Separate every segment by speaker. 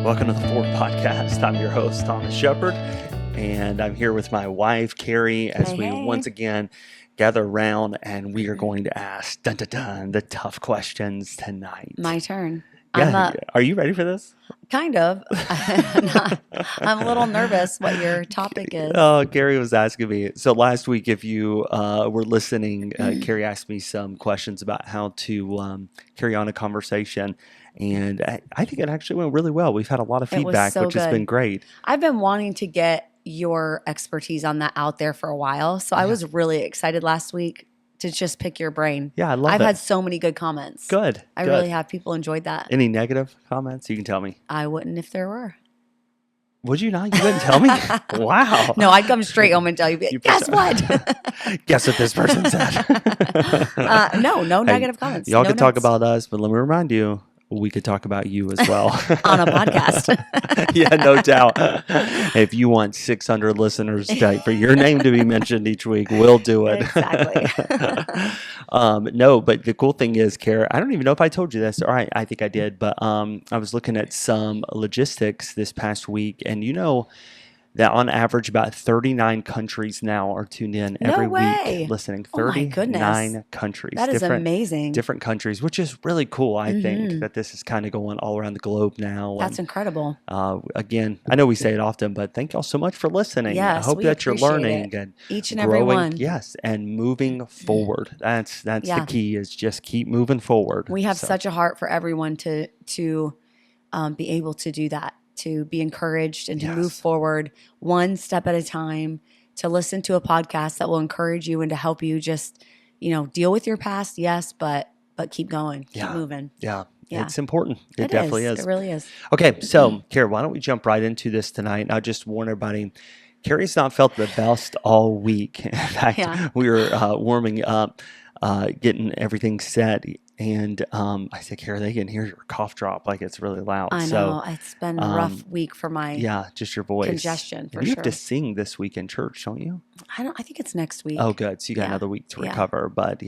Speaker 1: Welcome to the Ford Podcast. I'm your host, Thomas Shepard, and I'm here with my wife, Kari, as we once again gather around, and we are going to ask the tough questions tonight.
Speaker 2: My turn.
Speaker 1: Yeah, are you ready for this?
Speaker 2: Kind of. I'm a little nervous what your topic is.
Speaker 1: Oh, Kari was asking me. So last week, if you were listening, Kari asked me some questions about how to carry on a conversation. And I think it actually went really well. We've had a lot of feedback, which has been great.
Speaker 2: I've been wanting to get your expertise on that out there for a while. So I was really excited last week to just pick your brain.
Speaker 1: Yeah, I love it.
Speaker 2: I've had so many good comments.
Speaker 1: Good.
Speaker 2: I really have. People enjoyed that.
Speaker 1: Any negative comments? You can tell me.
Speaker 2: I wouldn't if there were.
Speaker 1: Would you not? You wouldn't tell me? Wow.
Speaker 2: No, I'd come straight home and tell you, guess what?
Speaker 1: Guess what this person said.
Speaker 2: No negative comments.
Speaker 1: Y'all can talk about us, but let me remind you, we could talk about you as well.
Speaker 2: On a podcast.
Speaker 1: Yeah, no doubt. If you want 600 listeners for your name to be mentioned each week, we'll do it.
Speaker 2: Exactly.
Speaker 1: No, but the cool thing is, Kara, I don't even know if I told you this, or I think I did, but I was looking at some logistics this past week, and you know that on average about 39 countries now are tuned in every week listening. 39 countries.
Speaker 2: That is amazing.
Speaker 1: Different countries, which is really cool. I think that this is kind of going all around the globe now.
Speaker 2: That's incredible.
Speaker 1: Again, I know we say it often, but thank y'all so much for listening.
Speaker 2: Yes,
Speaker 1: I hope that you're learning and
Speaker 2: each and
Speaker 1: growing,
Speaker 2: every one.
Speaker 1: Yes, and moving forward. That's the key, is just keep moving forward.
Speaker 2: We have such a heart for everyone to be able to do that, to be encouraged and to move forward one step at a time, to listen to a podcast that will encourage you and to help you just, deal with your past. Yes, but keep going, keep moving.
Speaker 1: Yeah. It's important. It definitely is.
Speaker 2: It really is.
Speaker 1: Okay. So Kara, why don't we jump right into this tonight? And I'll just warn everybody, Kari's not felt the best all week. In fact, we were warming up, getting everything set. And I said, Kara, they can hear your cough drop like it's really loud.
Speaker 2: I know. It's been a rough week for my
Speaker 1: just your voice.
Speaker 2: Congestion, for
Speaker 1: you
Speaker 2: sure.
Speaker 1: You have to sing this week in church, don't you?
Speaker 2: I think it's next week.
Speaker 1: Oh, good. So you got another week to recover. But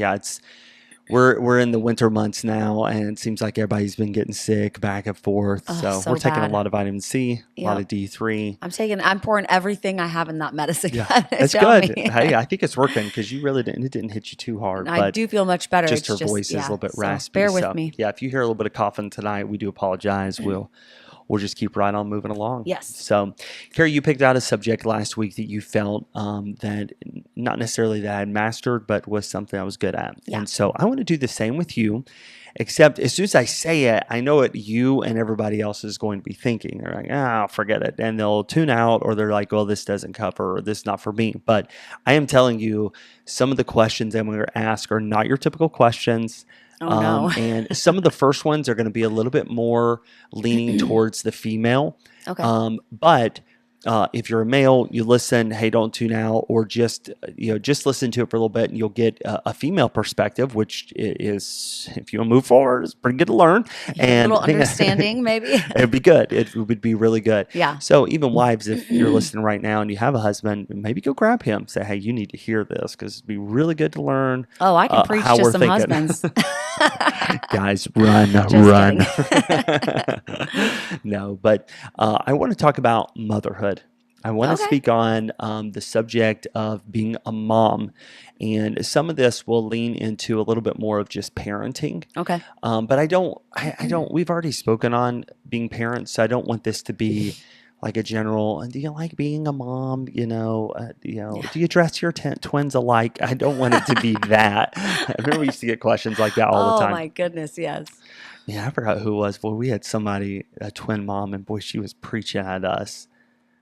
Speaker 1: we're in the winter months now, and it seems like everybody's been getting sick back and forth. So we're taking a lot of vitamin C, a lot of D3.
Speaker 2: I'm pouring everything I have in that medicine.
Speaker 1: Yeah, it's good. Hey, I think it's working because it didn't hit you too hard.
Speaker 2: I do feel much better.
Speaker 1: Just her voice is a little bit raspy.
Speaker 2: Bear with me.
Speaker 1: Yeah, if you hear a little bit of coughing tonight, we do apologize. We'll just keep right on moving along.
Speaker 2: Yes.
Speaker 1: So, Kari, you picked out a subject last week that you felt that not necessarily that I had mastered, but was something I was good at. Yeah. And so I want to do the same with you, except as soon as I say it, I know what you and everybody else is going to be thinking. They're like, forget it. And they'll tune out, or they're like, well, this doesn't cover, or this is not for me. But I am telling you, some of the questions I'm going to ask are not your typical questions.
Speaker 2: Oh, no.
Speaker 1: And some of the first ones are going to be a little bit more leaning towards the female.
Speaker 2: Okay.
Speaker 1: But if you're a male, you listen, hey, don't tune out, or just listen to it for a little bit, and you'll get a female perspective, which is, if you want to move forward, it's pretty good to learn. And
Speaker 2: a little understanding, maybe.
Speaker 1: It'd be good. It would be really good.
Speaker 2: Yeah.
Speaker 1: So even wives, if you're listening right now and you have a husband, maybe go grab him. Say, hey, you need to hear this because it'd be really good to learn.
Speaker 2: Oh, I can preach to some husbands.
Speaker 1: Guys, run. No, but I want to talk about motherhood. I want to speak on the subject of being a mom, and some of this will lean into a little bit more of just parenting.
Speaker 2: Okay.
Speaker 1: But I don't. We've already spoken on being parents, so I don't want this to be like a general. Do you like being a mom? Do you dress your twins alike? I don't want it to be that. I remember we used to get questions like that all the time.
Speaker 2: Oh my goodness, yes.
Speaker 1: Yeah, I forgot who it was. Boy, we had somebody, a twin mom, and boy, she was preaching at us.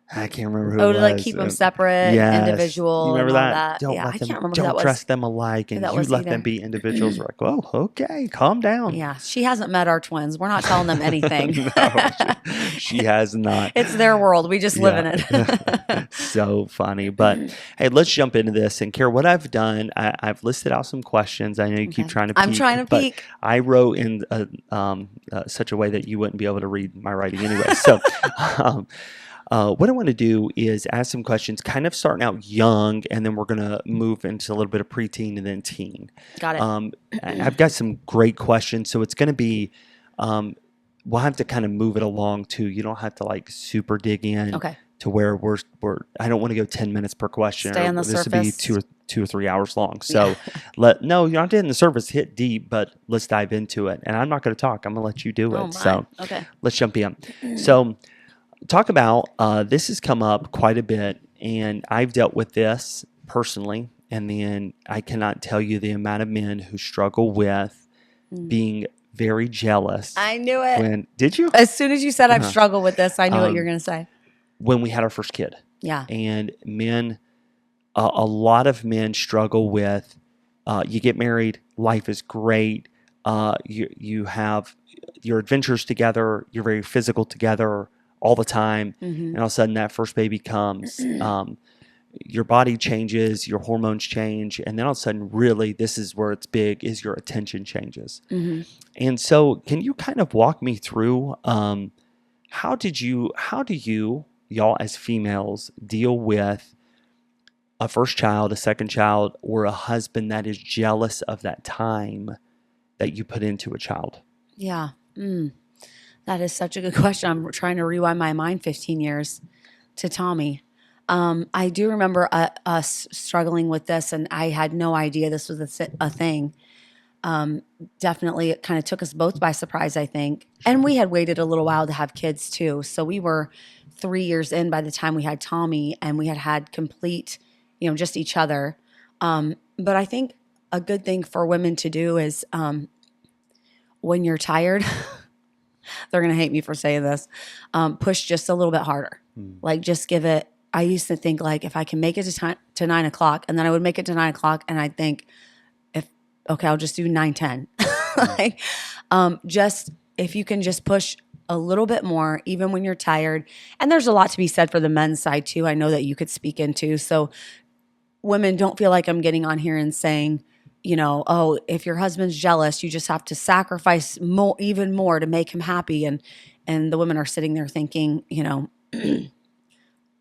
Speaker 1: I can't remember who it was.
Speaker 2: To like keep them separate, individual.
Speaker 1: You remember
Speaker 2: and all
Speaker 1: that?
Speaker 2: I can't remember who that was.
Speaker 1: Don't dress them alike, and you let them be individuals. We're like, oh, okay, calm down.
Speaker 2: Yeah, she hasn't met our twins. We're not telling them anything.
Speaker 1: No, she has not.
Speaker 2: It's their world. We just live in it.
Speaker 1: So funny. But hey, let's jump into this. And Kara, what I've done, I've listed out some questions. I know you keep trying to peek.
Speaker 2: I'm trying to peek.
Speaker 1: I wrote in such a way that you wouldn't be able to read my writing anyway. So what I want to do is ask some questions, kind of starting out young, and then we're going to move into a little bit of preteen and then teen.
Speaker 2: Got it.
Speaker 1: I've got some great questions. So it's going to be we'll have to kind of move it along too. You don't have to like super dig in
Speaker 2: Okay.
Speaker 1: to where we're I don't want to go 10 minutes per question.
Speaker 2: Stay on the
Speaker 1: this would be
Speaker 2: surface.
Speaker 1: 2 or 3 hours long. So no, you're not hitting the surface, hit deep, but let's dive into it. And I'm not going to talk. I'm going to let you do it.
Speaker 2: Oh my.
Speaker 1: So
Speaker 2: Okay.
Speaker 1: let's jump in. So talk about, this has come up quite a bit, and I've dealt with this personally. And then I cannot tell you the amount of men who struggle with being very jealous.
Speaker 2: I knew it.
Speaker 1: Did you?
Speaker 2: As soon as you said I've struggled with this, I knew what you were going to say.
Speaker 1: When we had our first kid.
Speaker 2: Yeah.
Speaker 1: And men, a lot of men struggle with, you get married, life is great. You have your adventures together. You're very physical together all the time. And all of a sudden that first baby comes. Your body changes, your hormones change, and then all of a sudden, really, this is where it's big, is your attention changes. And so can you kind of walk me through, how do you, y'all as females, deal with a first child, a second child, or a husband that is jealous of that time that you put into a child?
Speaker 2: Yeah. That is such a good question. I'm trying to rewind my mind 15 years to Tommy. I do remember us struggling with this, and I had no idea this was a thing. Definitely, it kind of took us both by surprise, I think. And we had waited a little while to have kids too. So we were 3 years in by the time we had Tommy, and we had complete, just each other. But I think a good thing for women to do is, when you're tired, they're going to hate me for saying this, push just a little bit harder. Like, just give it. I used to think, like, if I can make it to 9 o'clock, and then I would make it to 9 o'clock, and I'd think, I'll just do 9:10. Like, just if you can just push a little bit more, even when you're tired. And there's a lot to be said for the men's side too. I know that you could speak into. So women, don't feel like I'm getting on here and saying, oh, if your husband's jealous, you just have to sacrifice even more to make him happy. And the women are sitting there thinking,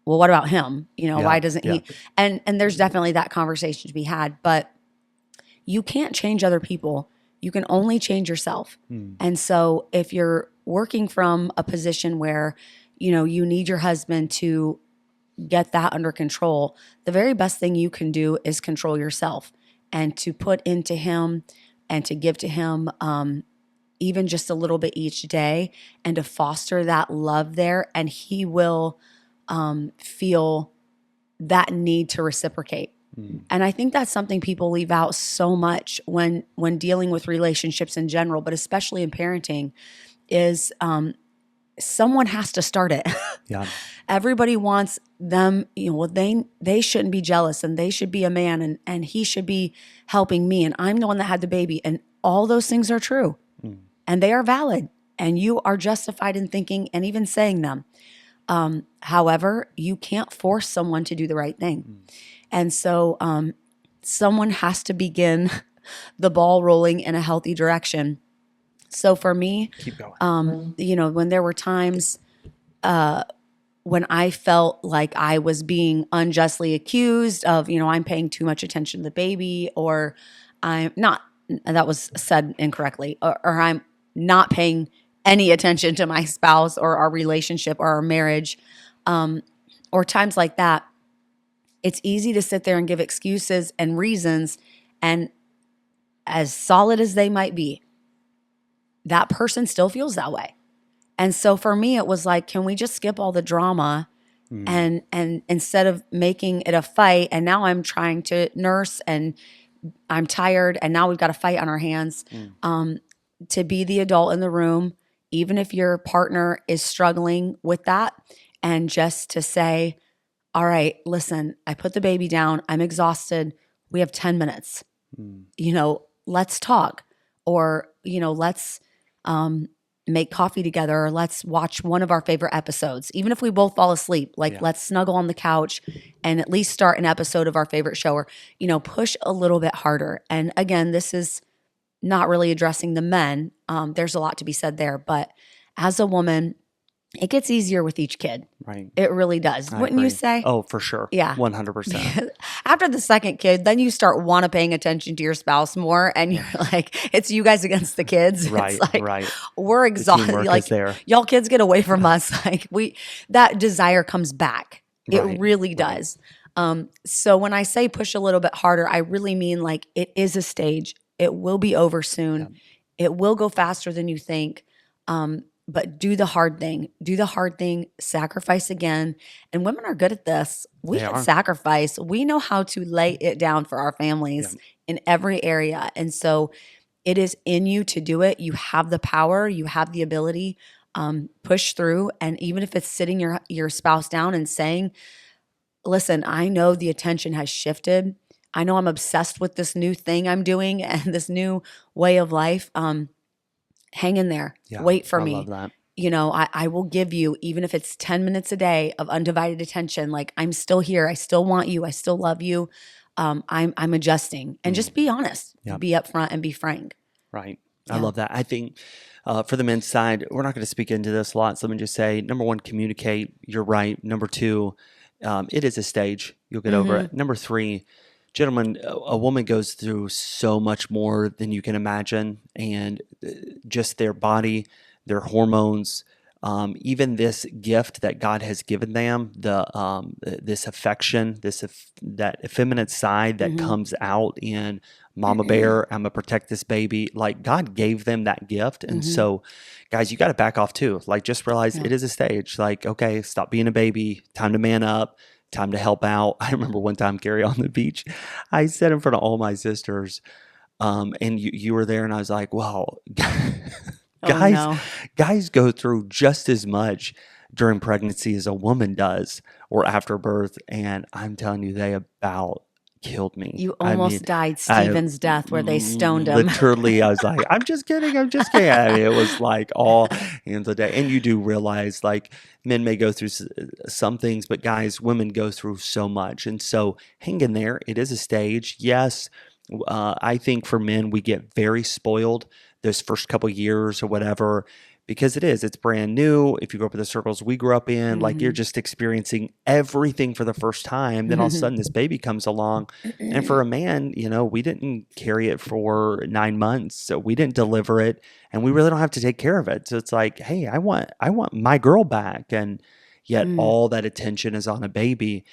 Speaker 2: well, what about him? Why doesn't he? And there's definitely that conversation to be had, but you can't change other people. You can only change yourself. And so if you're working from a position where, you need your husband to get that under control, the very best thing you can do is control yourself and to put into him and to give to him, even just a little bit each day, and to foster that love there. And he will feel that need to reciprocate. And I think that's something people leave out so much when dealing with relationships in general, but especially in parenting, is someone has to start it.
Speaker 1: Yeah.
Speaker 2: Everybody wants them, they shouldn't be jealous, and they should be a man, and he should be helping me, and I'm the one that had the baby. And all those things are true, and they are valid, and you are justified in thinking and even saying them. However, you can't force someone to do the right thing. And so someone has to begin the ball rolling in a healthy direction. So for me,
Speaker 1: keep going.
Speaker 2: When there were times when I felt like I was being unjustly accused of, I'm paying too much attention to the baby, or I'm not, that was said incorrectly, or I'm not paying any attention to my spouse or our relationship or our marriage, or times like that, it's easy to sit there and give excuses and reasons, and as solid as they might be, that person still feels that way. And so for me, it was like, can we just skip all the drama and instead of making it a fight, and now I'm trying to nurse and I'm tired, and now we've got a fight on our hands, to be the adult in the room, even if your partner is struggling with that, and just to say, all right, listen, I put the baby down. I'm exhausted. We have 10 minutes. Let's talk. Or, let's make coffee together, or let's watch one of our favorite episodes. Even if we both fall asleep, let's snuggle on the couch and at least start an episode of our favorite show, or, push a little bit harder. And again, this is not really addressing the men. There's a lot to be said there. But as a woman, it gets easier with each kid.
Speaker 1: Right.
Speaker 2: It really does. Wouldn't you say?
Speaker 1: Oh, for sure.
Speaker 2: Yeah.
Speaker 1: 100%.
Speaker 2: After the second kid, then you start paying attention to your spouse more, and you're like, it's you guys against the kids.
Speaker 1: Right.
Speaker 2: It's like,
Speaker 1: Right.
Speaker 2: we're exhausted.
Speaker 1: Teamwork
Speaker 2: Like,
Speaker 1: is there.
Speaker 2: y'all kids get away from us. Like that desire comes back. It
Speaker 1: Right.
Speaker 2: really does. So when I say push a little bit harder, I really mean like it is a stage. It will be over soon.
Speaker 1: Yeah.
Speaker 2: It will go faster than you think. But do the hard thing. Do the hard thing. Sacrifice again. And women are good at this. We can sacrifice. We know how to lay it down for our families in every area. And so it is in you to do it. You have the power. You have the ability. Push through. And even if it's sitting your spouse down and saying, listen, I know the attention has shifted. I know I'm obsessed with this new thing I'm doing and this new way of life. Hang in there.
Speaker 1: Yeah,
Speaker 2: Wait for me.
Speaker 1: I love that.
Speaker 2: You know, I will give you, even if it's 10 minutes a day of undivided attention, like I'm still here. I still want you. I still love you. I'm adjusting. And just be honest.
Speaker 1: Yeah.
Speaker 2: Be upfront and be frank.
Speaker 1: Right. I love that. I think for the men's side, we're not going to speak into this a lot. So let me just say, number one, communicate. You're right. Number two, it is a stage. You'll get over it. Number three, gentlemen, a woman goes through so much more than you can imagine, and just their body, their hormones, even this gift that God has given them, this affection, that effeminate side that comes out in Mama Bear. I'm gonna protect this baby. Like God gave them that gift, and so, guys, you got to back off too. Like just realize it is a stage. Like okay, stop being a baby. Time to man up. Time to help out. I remember one time, Kari, on the beach, I said in front of all my sisters, and you were there, and I was like, "Wow, guys go through just as much during pregnancy as a woman does, or after birth." And I'm telling you, they about killed me.
Speaker 2: You almost died Stephen's death where they stoned him.
Speaker 1: Literally, I was like, I'm just kidding. I'm just kidding. I mean, it was like all hands on deck. And you do realize like men may go through some things, but guys, women go through so much. And so hang in there. It is a stage. Yes. I think for men, we get very spoiled those first couple years or whatever, because it's brand new. If you grow up in the circles we grew up in, like you're just experiencing everything for the first time. Then all of a sudden this baby comes along. And for a man, we didn't carry it for 9 months. So we didn't deliver it and we really don't have to take care of it. So it's like, hey, I want my girl back. And yet all that attention is on a baby.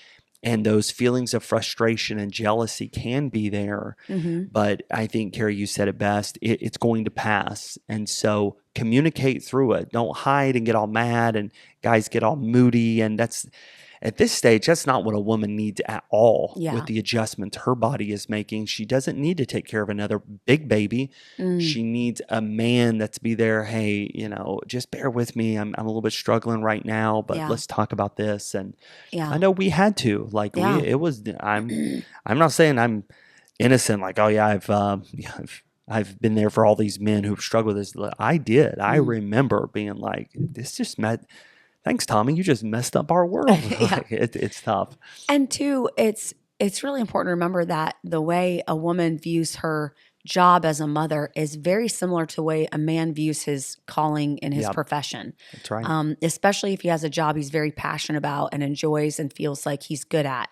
Speaker 1: And those feelings of frustration and jealousy can be there. But I think, Kari, you said it best. It's going to pass. And so communicate through it. Don't hide and get all mad and guys get all moody. And that's at this stage, that's not what a woman needs at all with the adjustments her body is making. She doesn't need to take care of another big baby. She needs a man that's be there. Hey, just bear with me. I'm a little bit struggling right now, but let's talk about this. And I know we had to, like, I'm not saying I'm innocent. Like, oh yeah, I've been there for all these men who've struggled with this. I did. I remember being like, this just thanks, Tommy. You just messed up our world. It's tough.
Speaker 2: And two, it's really important to remember that the way a woman views her job as a mother is very similar to the way a man views his calling in his profession.
Speaker 1: That's right.
Speaker 2: Especially if he has a job he's very passionate about and enjoys and feels like he's good at.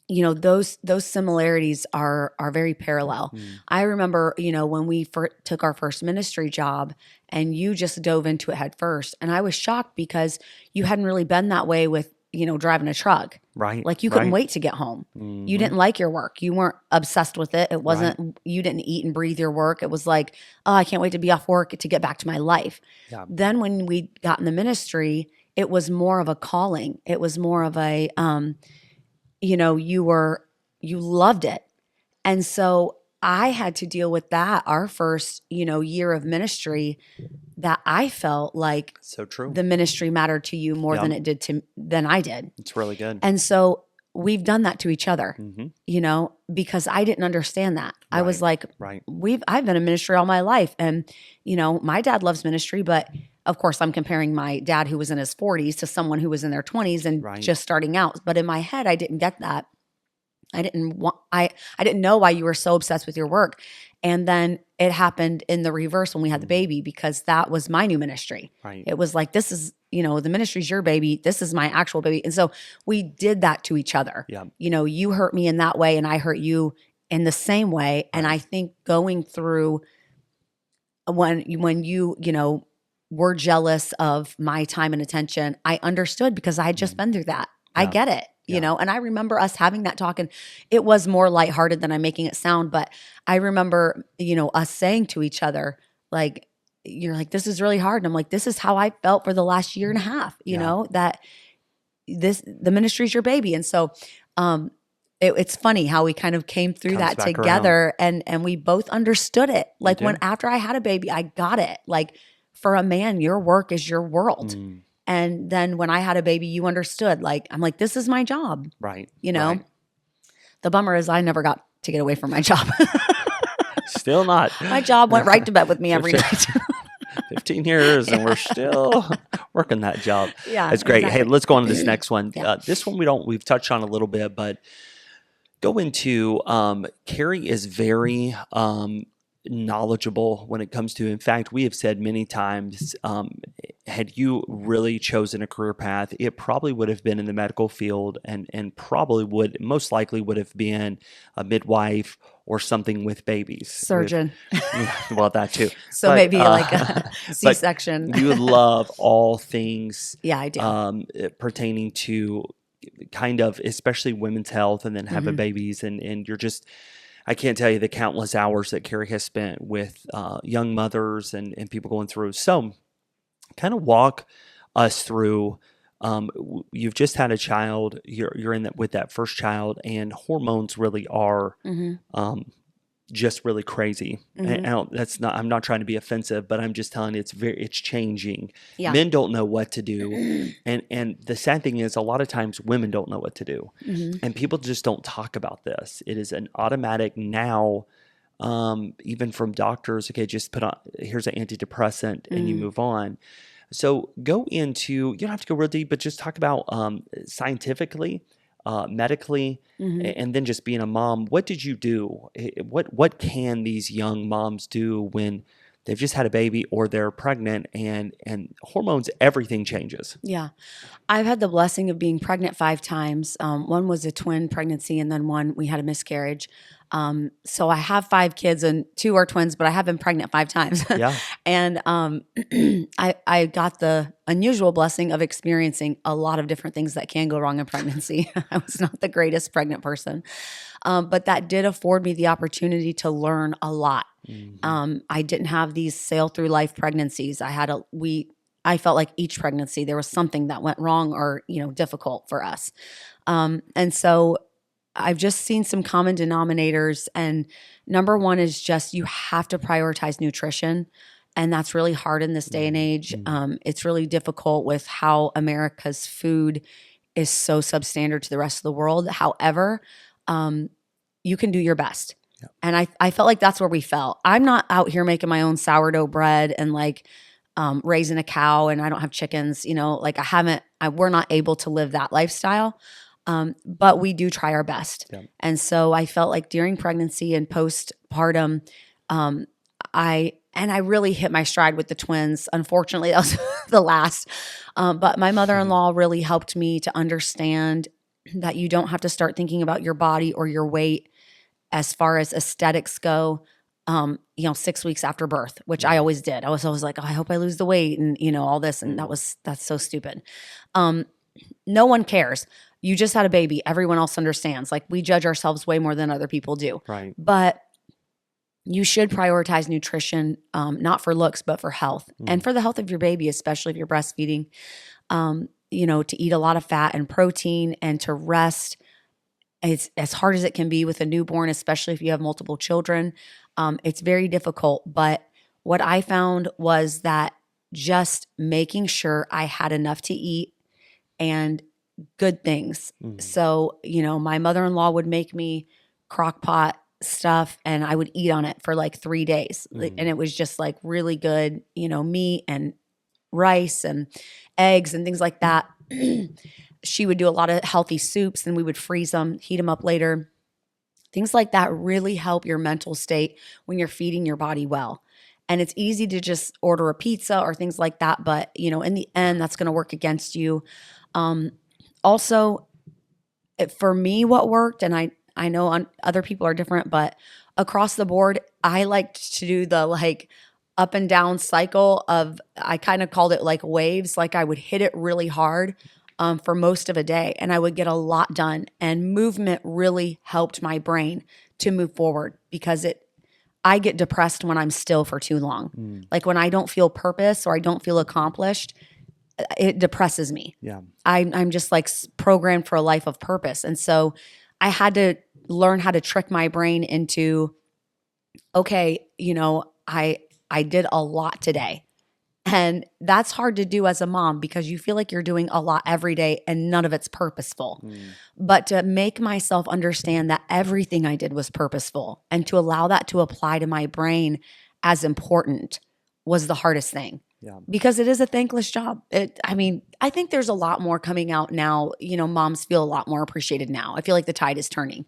Speaker 2: Those similarities are very parallel. I remember, when we took our first ministry job and you just dove into it head first. And I was shocked because you hadn't really been that way with, driving a truck.
Speaker 1: Right.
Speaker 2: Like you couldn't wait to get home. You didn't like your work. You weren't obsessed with it. It wasn't, you didn't eat and breathe your work. It was like, oh, I can't wait to be off work to get back to my life. Yeah. Then when we got in the ministry, it was more of a calling. It was more of a, you loved it. And so I had to deal with that our first, year of ministry, that I felt like
Speaker 1: so true.
Speaker 2: The ministry mattered to you more than it did than I did.
Speaker 1: It's really good.
Speaker 2: And so we've done that to each other, because I didn't understand that. I was like, I've been in ministry all my life. And, my dad loves ministry, but of course I'm comparing my dad who was in his 40s to someone who was in their 20s and just starting out. But in my head, I didn't get that. I didn't know why you were so obsessed with your work. And then it happened in the reverse when we had the baby, because that was my new ministry.
Speaker 1: Right.
Speaker 2: It was like, this is, the ministry's your baby. This is my actual baby. And so we did that to each other.
Speaker 1: Yeah.
Speaker 2: You hurt me in that way and I hurt you in the same way. Right. And I think going through when you were jealous of my time and attention, I understood because I had just been through that. Yeah. I get it. And I remember us having that talk, and it was more lighthearted than I'm making it sound. But I remember, us saying to each other, like, you're like, this is really hard. And I'm like, this is how I felt for the last year and a half, that the ministry's your baby. And so, it's funny how we kind of came through that together, and we both understood it. Like after I had a baby, I got it. Like, for a man, your work is your world. And then when I had a baby, you understood. Like, I'm like, this is my job.
Speaker 1: Right.
Speaker 2: Right. The bummer is I never got to get away from my job.
Speaker 1: Still not.
Speaker 2: My job went right to bed with me every night.
Speaker 1: 15 years and we're still working that job.
Speaker 2: Yeah.
Speaker 1: That's great.
Speaker 2: Exactly.
Speaker 1: Hey, let's go on to this next one.
Speaker 2: Yeah.
Speaker 1: This one we've touched on a little bit, but go into Kari is very knowledgeable when it comes to, in fact, we have said many times, had you really chosen a career path, it probably would have been in the medical field, and probably most likely would have been a midwife or something with babies.
Speaker 2: Surgeon.
Speaker 1: Well, that too.
Speaker 2: So maybe like a C-section.
Speaker 1: You love all things
Speaker 2: yeah, I do.
Speaker 1: Pertaining to kind of, especially women's health, and then having babies, and you're just, I can't tell you the countless hours that Kari has spent with young mothers and people going through. So kind of walk us through, you've just had a child, you're in that with that first child, and hormones really are just really crazy. And I'm not trying to be offensive, but I'm just telling you, it's changing. Yeah. Men don't know what to do. And the sad thing is, a lot of times women don't know what to do. And people just don't talk about this. It is an automatic now, even from doctors, okay, just put on, here's an antidepressant and you move on. So go into, you don't have to go real deep, but just talk about scientifically, medically, and then just being a mom. What did you do? What can these young moms do when they've just had a baby or they're pregnant, and hormones, everything changes?
Speaker 2: Yeah. I've had the blessing of being pregnant 5 times. One was a twin pregnancy, and then one we had a miscarriage. So I have 5 kids, and 2 are twins, but I have been pregnant 5 times.
Speaker 1: Yeah.
Speaker 2: And I got the unusual blessing of experiencing a lot of different things that can go wrong in pregnancy. I was not the greatest pregnant person. But that did afford me the opportunity to learn a lot. I didn't have these sail through life pregnancies. I felt like each pregnancy there was something that went wrong or, difficult for us. And so I've just seen some common denominators, and number one is just you have to prioritize nutrition, and that's really hard in this day and age. It's really difficult with how America's food is so substandard to the rest of the world. However, you can do your best. Yep. And I felt like that's where we fell. I'm not out here making my own sourdough bread and raising a cow, and I don't have chickens, we're not able to live that lifestyle. But we do try our best. Yeah. And so I felt like during pregnancy and postpartum, I really hit my stride with the twins. Unfortunately, that was the last. But my mother-in-law really helped me to understand that you don't have to start thinking about your body or your weight as far as aesthetics go, 6 weeks after birth, which I always did. I was always like, oh, I hope I lose the weight and, all this. And that's so stupid. No one cares. You just had a baby. Everyone else understands. Like, we judge ourselves way more than other people do. Right. But you should prioritize nutrition, not for looks, but for health and for the health of your baby, especially if you're breastfeeding, to eat a lot of fat and protein and to rest. It's as hard as it can be with a newborn, especially if you have multiple children. It's very difficult. But what I found was that just making sure I had enough to eat and good things. So, my mother-in-law would make me crock pot stuff and I would eat on it for 3 days. And it was just really good, meat and rice and eggs and things like that. She would do a lot of healthy soups and we would freeze them, heat them up later. Things like that really help your mental state when you're feeding your body well. And it's easy to just order a pizza or things like that. But, in the end, that's going to work against you. Also, for me, what worked, and I know other people are different, but across the board, I liked to do the like up and down cycle of, I kind of called it like waves. Like I would hit it really hard for most of a day, and I would get a lot done. And movement really helped my brain to move forward because I get depressed when I'm still for too long. Like when I don't feel purpose or I don't feel accomplished, it depresses me.
Speaker 1: Yeah.
Speaker 2: I'm just like programmed for a life of purpose. And so I had to learn how to trick my brain into, okay, I did a lot today. And that's hard to do as a mom because you feel like you're doing a lot every day and none of it's purposeful. But to make myself understand that everything I did was purposeful and to allow that to apply to my brain as important was the hardest thing.
Speaker 1: Yeah.
Speaker 2: Because it is a thankless job. I think there's a lot more coming out now. Moms feel a lot more appreciated now. I feel like the tide is turning.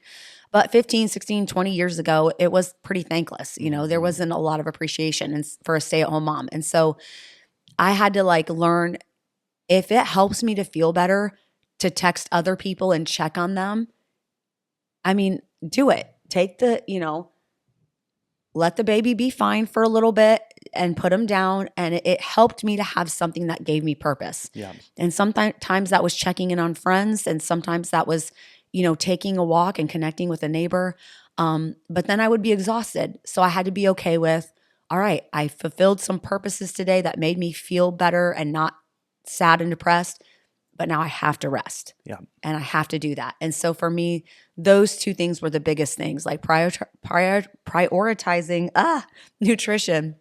Speaker 2: But 15, 16, 20 years ago, it was pretty thankless. There wasn't a lot of appreciation for a stay-at-home mom. And so I had to like learn, if it helps me to feel better, to text other people and check on them, do it. Take let the baby be fine for a little bit and put him down. And it helped me to have something that gave me purpose.
Speaker 1: Yeah.
Speaker 2: And sometimes that was checking in on friends. And sometimes that was, taking a walk and connecting with a neighbor. But then I would be exhausted. So I had to be okay with, all right, I fulfilled some purposes today that made me feel better and not sad and depressed. But now I have to rest.
Speaker 1: Yeah.
Speaker 2: And I have to do that. And so for me, those two things were the biggest things, like prioritizing nutrition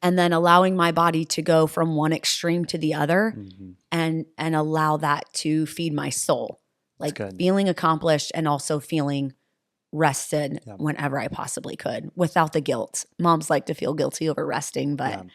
Speaker 2: and then allowing my body to go from one extreme to the other and allow that to feed my soul. Like feeling accomplished and also feeling rested whenever I possibly could without the guilt. Moms like to feel guilty over resting, but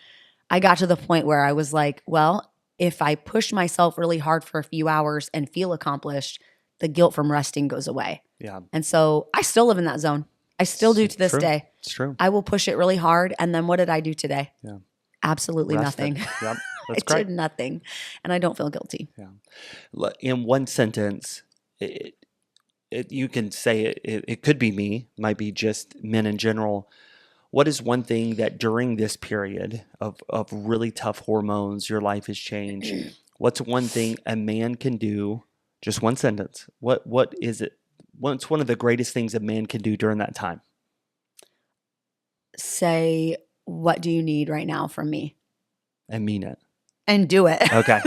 Speaker 2: I got to the point where I was like, well, if I push myself really hard for a few hours and feel accomplished, the guilt from resting goes away.
Speaker 1: Yeah.
Speaker 2: And so I still live in that zone. I still do to this day.
Speaker 1: It's true.
Speaker 2: I will push it really hard. And then what did I do today?
Speaker 1: Yeah.
Speaker 2: Absolutely
Speaker 1: Rested.
Speaker 2: nothing.
Speaker 1: Yep. That's
Speaker 2: I
Speaker 1: great.
Speaker 2: did nothing. And I don't feel guilty.
Speaker 1: Yeah. In one sentence, you can say it could be me, might be just men in general. What is one thing that during this period of really tough hormones, your life has changed? What's one thing a man can do? Just one sentence. What is it? What's one of the greatest things a man can do during that time?
Speaker 2: Say, what do you need right now from me?
Speaker 1: And mean it.
Speaker 2: And do it.
Speaker 1: Okay.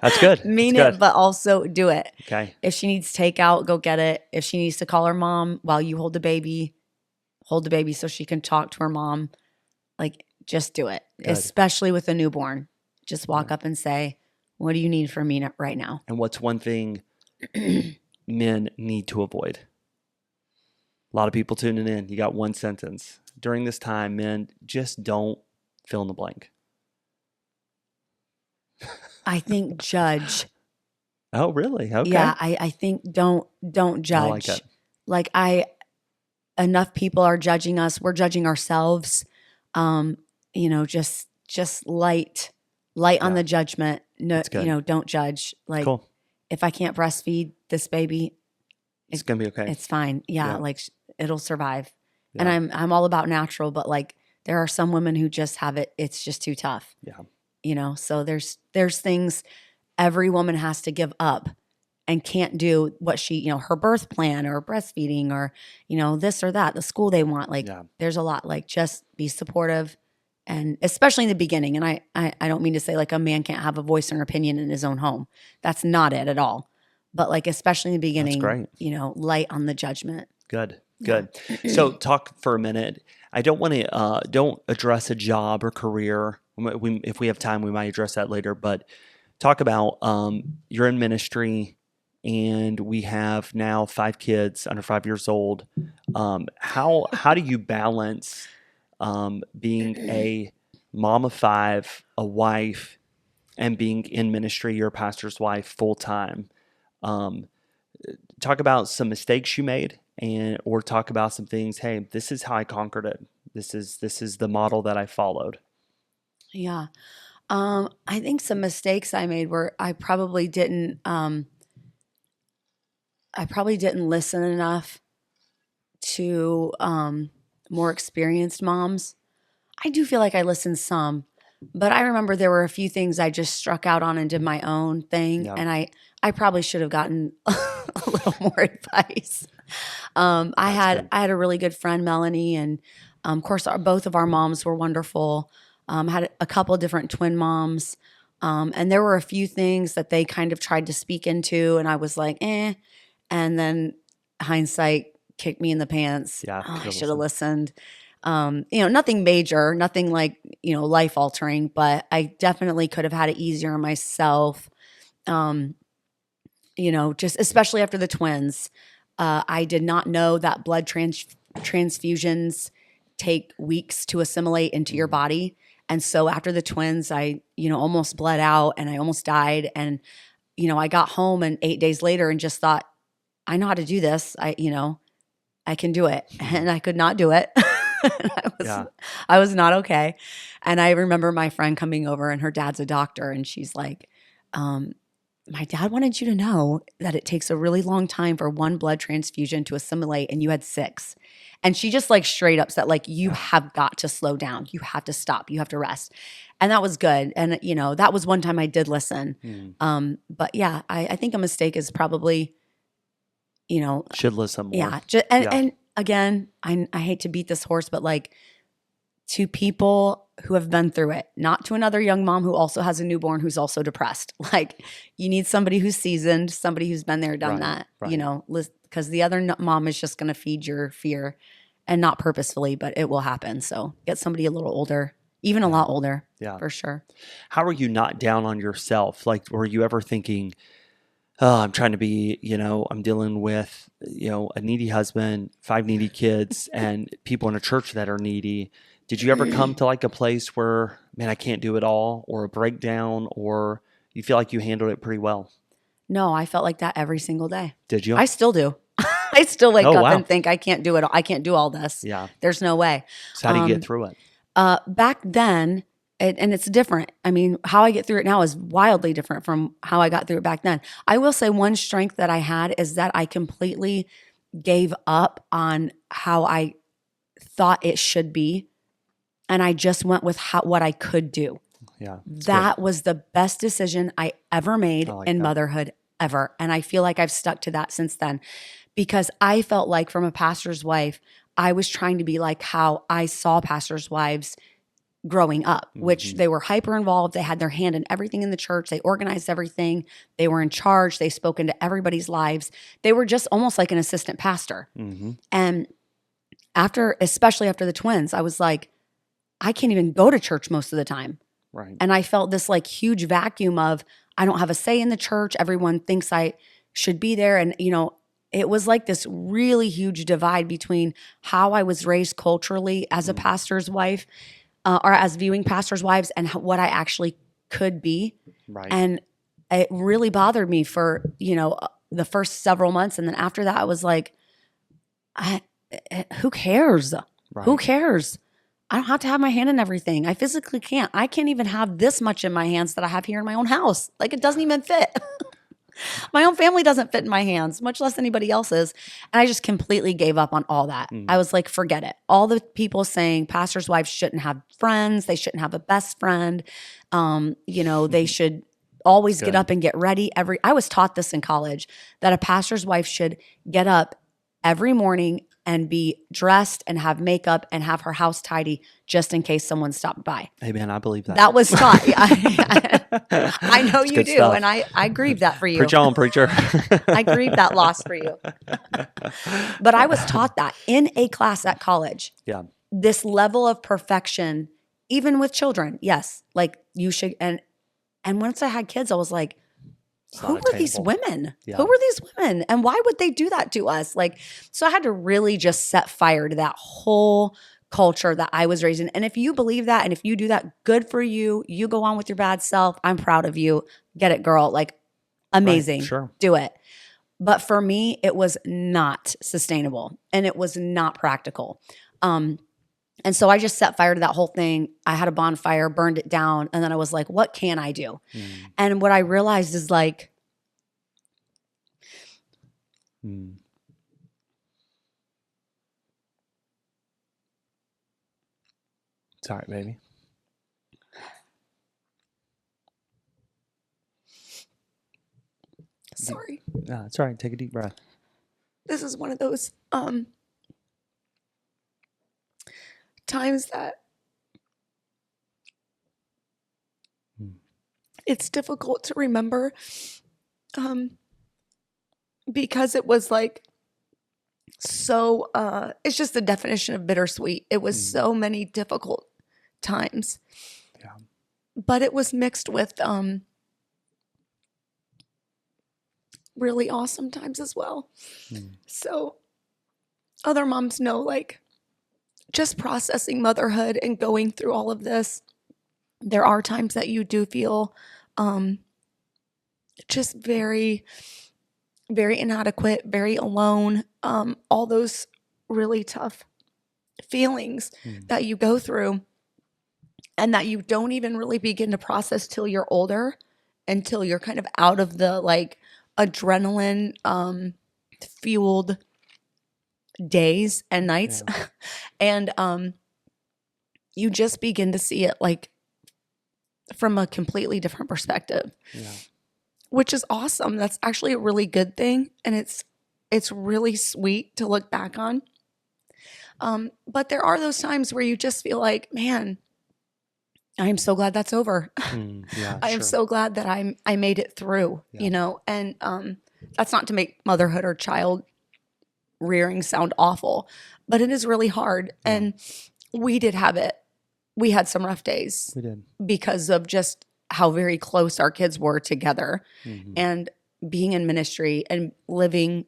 Speaker 1: That's good.
Speaker 2: Mean
Speaker 1: That's
Speaker 2: it, but also do it.
Speaker 1: Okay.
Speaker 2: If she needs takeout, go get it. If she needs to call her mom while you hold the baby so she can talk to her mom. Like, just do it.
Speaker 1: Good.
Speaker 2: Especially with a newborn. Just walk up and say, what do you need from me right now?
Speaker 1: And what's one thing men need to avoid? A lot of people tuning in. You got one sentence. During this time, men, just don't fill in the blank.
Speaker 2: I think judge.
Speaker 1: Oh, really? Okay.
Speaker 2: Yeah, I think don't judge.
Speaker 1: I like it.
Speaker 2: Enough people are judging us. We're judging ourselves. Just light on the judgment. No, don't judge. Like,
Speaker 1: cool.
Speaker 2: If I can't breastfeed this baby,
Speaker 1: it's gonna be okay.
Speaker 2: It's fine. Yeah. Like it'll survive.
Speaker 1: Yeah.
Speaker 2: And I'm all about natural, but like there are some women who just have it. It's just too tough.
Speaker 1: Yeah.
Speaker 2: So there's things every woman has to give up and can't do what she, her birth plan or breastfeeding or, this or that, the school they want. Like there's a lot, like just be supportive. And especially in the beginning. And I don't mean to say like a man can't have a voice or an opinion in his own home. That's not it at all. But like, especially in the beginning, light on the judgment.
Speaker 1: Good. So talk for a minute. I don't want to, don't address a job or career. If we have time, we might address that later, but talk about, you're in ministry and we have now 5 kids under 5 years old. How do you balance, being a mom of 5, a wife, and being in ministry, you're a pastor's wife full time? Talk about some mistakes you made or talk about some things. Hey, this is how I conquered it. This is the model that I followed.
Speaker 2: Yeah. I think some mistakes I made were I probably didn't listen enough to more experienced moms. I do feel like I listened some, but I remember there were a few things I just struck out on and did my own thing,
Speaker 1: Yeah.
Speaker 2: and I probably should have gotten a little more advice. I had a really good friend, Melanie, and of course, both of our moms were wonderful. Had a couple of different twin moms, and there were a few things that they kind of tried to speak into, and I was like, eh. And then hindsight kicked me in the pants.
Speaker 1: Yeah,
Speaker 2: Oh, I
Speaker 1: could've
Speaker 2: should have
Speaker 1: listened.
Speaker 2: listened. Nothing major, nothing like, life altering, but I definitely could have had it easier on myself. Just especially after the twins. I did not know that blood transfusions take weeks to assimilate into your body. And so after the twins, I, almost bled out and I almost died. And, I got home and 8 days later and just thought, I know how to do this. I can do it. And I could not do it. I was not okay. And I remember my friend coming over and her dad's a doctor. And she's like, my dad wanted you to know that it takes a really long time for one blood transfusion to assimilate, and you had 6. And she just like straight up said, like, you have got to slow down. You have to stop. You have to rest. And that was good. And, that was one time I did listen. But yeah, I think a mistake is probably,
Speaker 1: should listen more.
Speaker 2: Yeah. And again, I hate to beat this horse, but like, to people who have been through it, not to another young mom who also has a newborn who's also depressed. Like, you need somebody who's seasoned, somebody who's been there, done that, because the other mom is just going to feed your fear, and not purposefully, but it will happen. So get somebody a little older, even a lot older, for sure.
Speaker 1: How are you not down on yourself? Like, were you ever thinking, oh, I'm trying to be, I'm dealing with, a needy husband, 5 needy kids, and people in a church that are needy. Did you ever come to like a place where, man, I can't do it all, or a breakdown, or you feel like you handled it pretty well?
Speaker 2: No, I felt like that every single day.
Speaker 1: Did you?
Speaker 2: I still do. I still wake up and think I can't do it. I can't do all this.
Speaker 1: Yeah.
Speaker 2: There's no way.
Speaker 1: So how do you get through it?
Speaker 2: Back then, and it's different. I mean, how I get through it now is wildly different from how I got through it back then. I will say one strength that I had is that I completely gave up on how I thought it should be. And I just went with what I could do.
Speaker 1: Yeah.
Speaker 2: That was the best decision I ever made in motherhood ever. And I feel like I've stuck to that since then, because I felt like, from a pastor's wife, I was trying to be like how I saw pastors' wives growing up, which they were hyper involved. They had their hand in everything in the church. They organized everything. They were in charge. They spoke into everybody's lives. They were just almost like an assistant pastor. And especially after the twins, I was like, I can't even go to church most of the time.
Speaker 1: Right.
Speaker 2: And I felt this like huge vacuum of, I don't have a say in the church. Everyone thinks I should be there. And, it was like this really huge divide between how I was raised culturally as a pastor's wife, or as viewing pastors' wives, and what I actually could be.
Speaker 1: Right.
Speaker 2: And it really bothered me for, the first several months. And then after that, I was like, who cares?
Speaker 1: Right.
Speaker 2: Who cares? I don't have to have my hand in everything. I physically can't. I can't even have this much in my hands that I have here in my own house. Like, it doesn't even fit. My own family doesn't fit in my hands, much less anybody else's. And I just completely gave up on all that. I was like, forget it. All the people saying pastors' wives shouldn't have friends. They shouldn't have a best friend. They should always get up and get ready. I was taught this in college, that a pastor's wife should get up every morning and be dressed and have makeup and have her house tidy just in case someone stopped by.
Speaker 1: Hey, man, I believe that.
Speaker 2: That was taught. I know you do.
Speaker 1: Stuff.
Speaker 2: And I grieve that for you.
Speaker 1: Preach on, preacher.
Speaker 2: I grieve that loss for you. But I was taught that in a class at college.
Speaker 1: Yeah.
Speaker 2: This level of perfection, even with children. Yes. Like, you should. And once I had kids, I was like, who were these women?
Speaker 1: Yeah.
Speaker 2: Who were these women? And why would they do that to us? Like, so I had to really just set fire to that whole culture that I was raised in. And if you believe that, and if you do that, good for you. You go on with your bad self. I'm proud of you. Get it, girl. Like, amazing.
Speaker 1: Right, sure.
Speaker 2: Do it. But for me, it was not sustainable and it was not practical. And so I just set fire to that whole thing. I had a bonfire, burned it down, and then I was like, what can I do? And what I realized is like,
Speaker 1: Sorry, baby.
Speaker 2: Sorry.
Speaker 1: No, it's all right. Take a deep breath.
Speaker 2: This is one of those times that it's difficult to remember because it was like so it's just the definition of bittersweet. It was so many difficult times. Yeah. But it was mixed with really awesome times as well. So other moms know, like, just processing motherhood and going through all of this, there are times that you do feel just very, very inadequate, very alone, all those really tough feelings that you go through and that you don't even really begin to process till you're older, until you're kind of out of the like adrenaline fueled days and nights. And you just begin to see it like from a completely different perspective. Which is awesome. That's actually a really good thing, and it's really sweet to look back on. But there are those times where you just feel like, man, I am so glad that's over. I am so glad that I made it through, you know. And that's not to make motherhood or child rearing sound awful, but it is really hard. And we did have it. We had some rough days.
Speaker 1: We did.
Speaker 2: Because of just how very close our kids were together, and being in ministry and living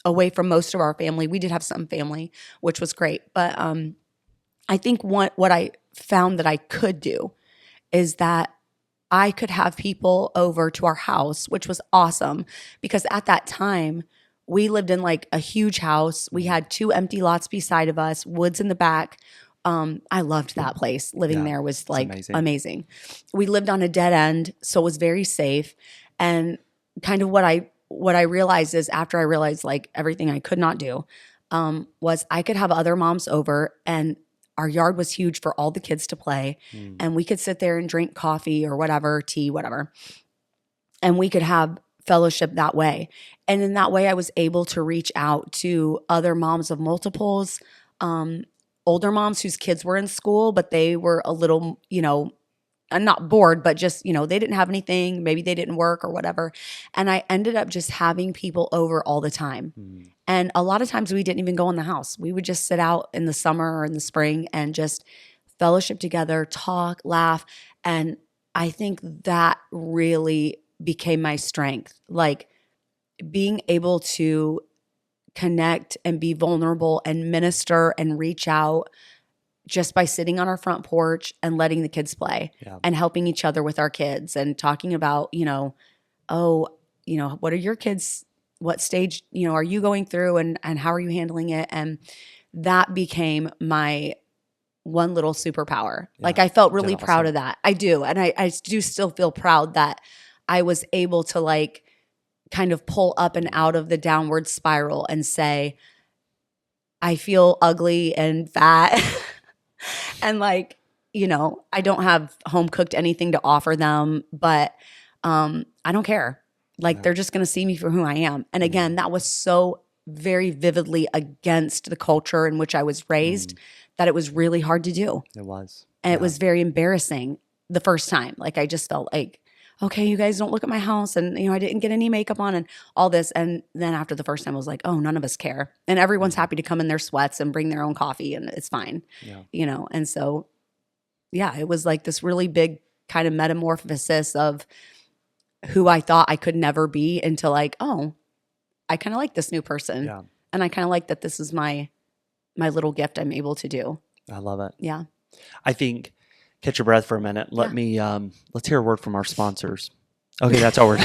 Speaker 2: away from most of our family. We did have some family, which was great. But I think what I found that I could do is that I could have people over to our house, which was awesome because at that time we lived in like a huge house. We had 2 empty lots beside of us, woods in the back. I loved that place. Living there was like amazing. We lived on a dead end, so it was very safe. And kind of what I realized is after I realized like everything I could not do, was I could have other moms over, and our yard was huge for all the kids to play. And we could sit there and drink coffee or whatever, tea, whatever. And we could have fellowship that way. And in that way, I was able to reach out to other moms of multiples, older moms whose kids were in school, but they were a little, you know, not bored, but just, you know, they didn't have anything. Maybe they didn't work or whatever. And I ended up just having people over all the time. And a lot of times we didn't even go in the house. We would just sit out in the summer or in the spring and just fellowship together, talk, laugh. And I think that really became my strength. Like being able to connect and be vulnerable and minister and reach out just by sitting on our front porch and letting the kids play and helping each other with our kids and talking about, you know, what are your kids, what stage, you know, are you going through and how are you handling it? And that became my one little superpower. Like I felt really proud of that. I do. And I do still feel proud that I was able to like kind of pull up and out of the downward spiral and say, I feel ugly and fat and like, you know, I don't have home cooked anything to offer them, but I don't care. Like they're just going to see me for who I am. And again, that was so very vividly against the culture in which I was raised that it was really hard to do.
Speaker 1: It was.
Speaker 2: And it was very embarrassing the first time. Like I just felt like, okay, you guys don't look at my house, and you know I didn't get any makeup on and all this. And then after the first time I was like, oh, none of us care. And everyone's happy to come in their sweats and bring their own coffee and it's fine. You know. And so yeah, it was like this really big kind of metamorphosis of who I thought I could never be into like, oh, I kind of like this new person. And I kind of like that this is my little gift I'm able to do.
Speaker 1: I love it.
Speaker 2: Yeah.
Speaker 1: I think catch your breath for a minute. Let me let's hear a word from our sponsors. Okay, that's our word.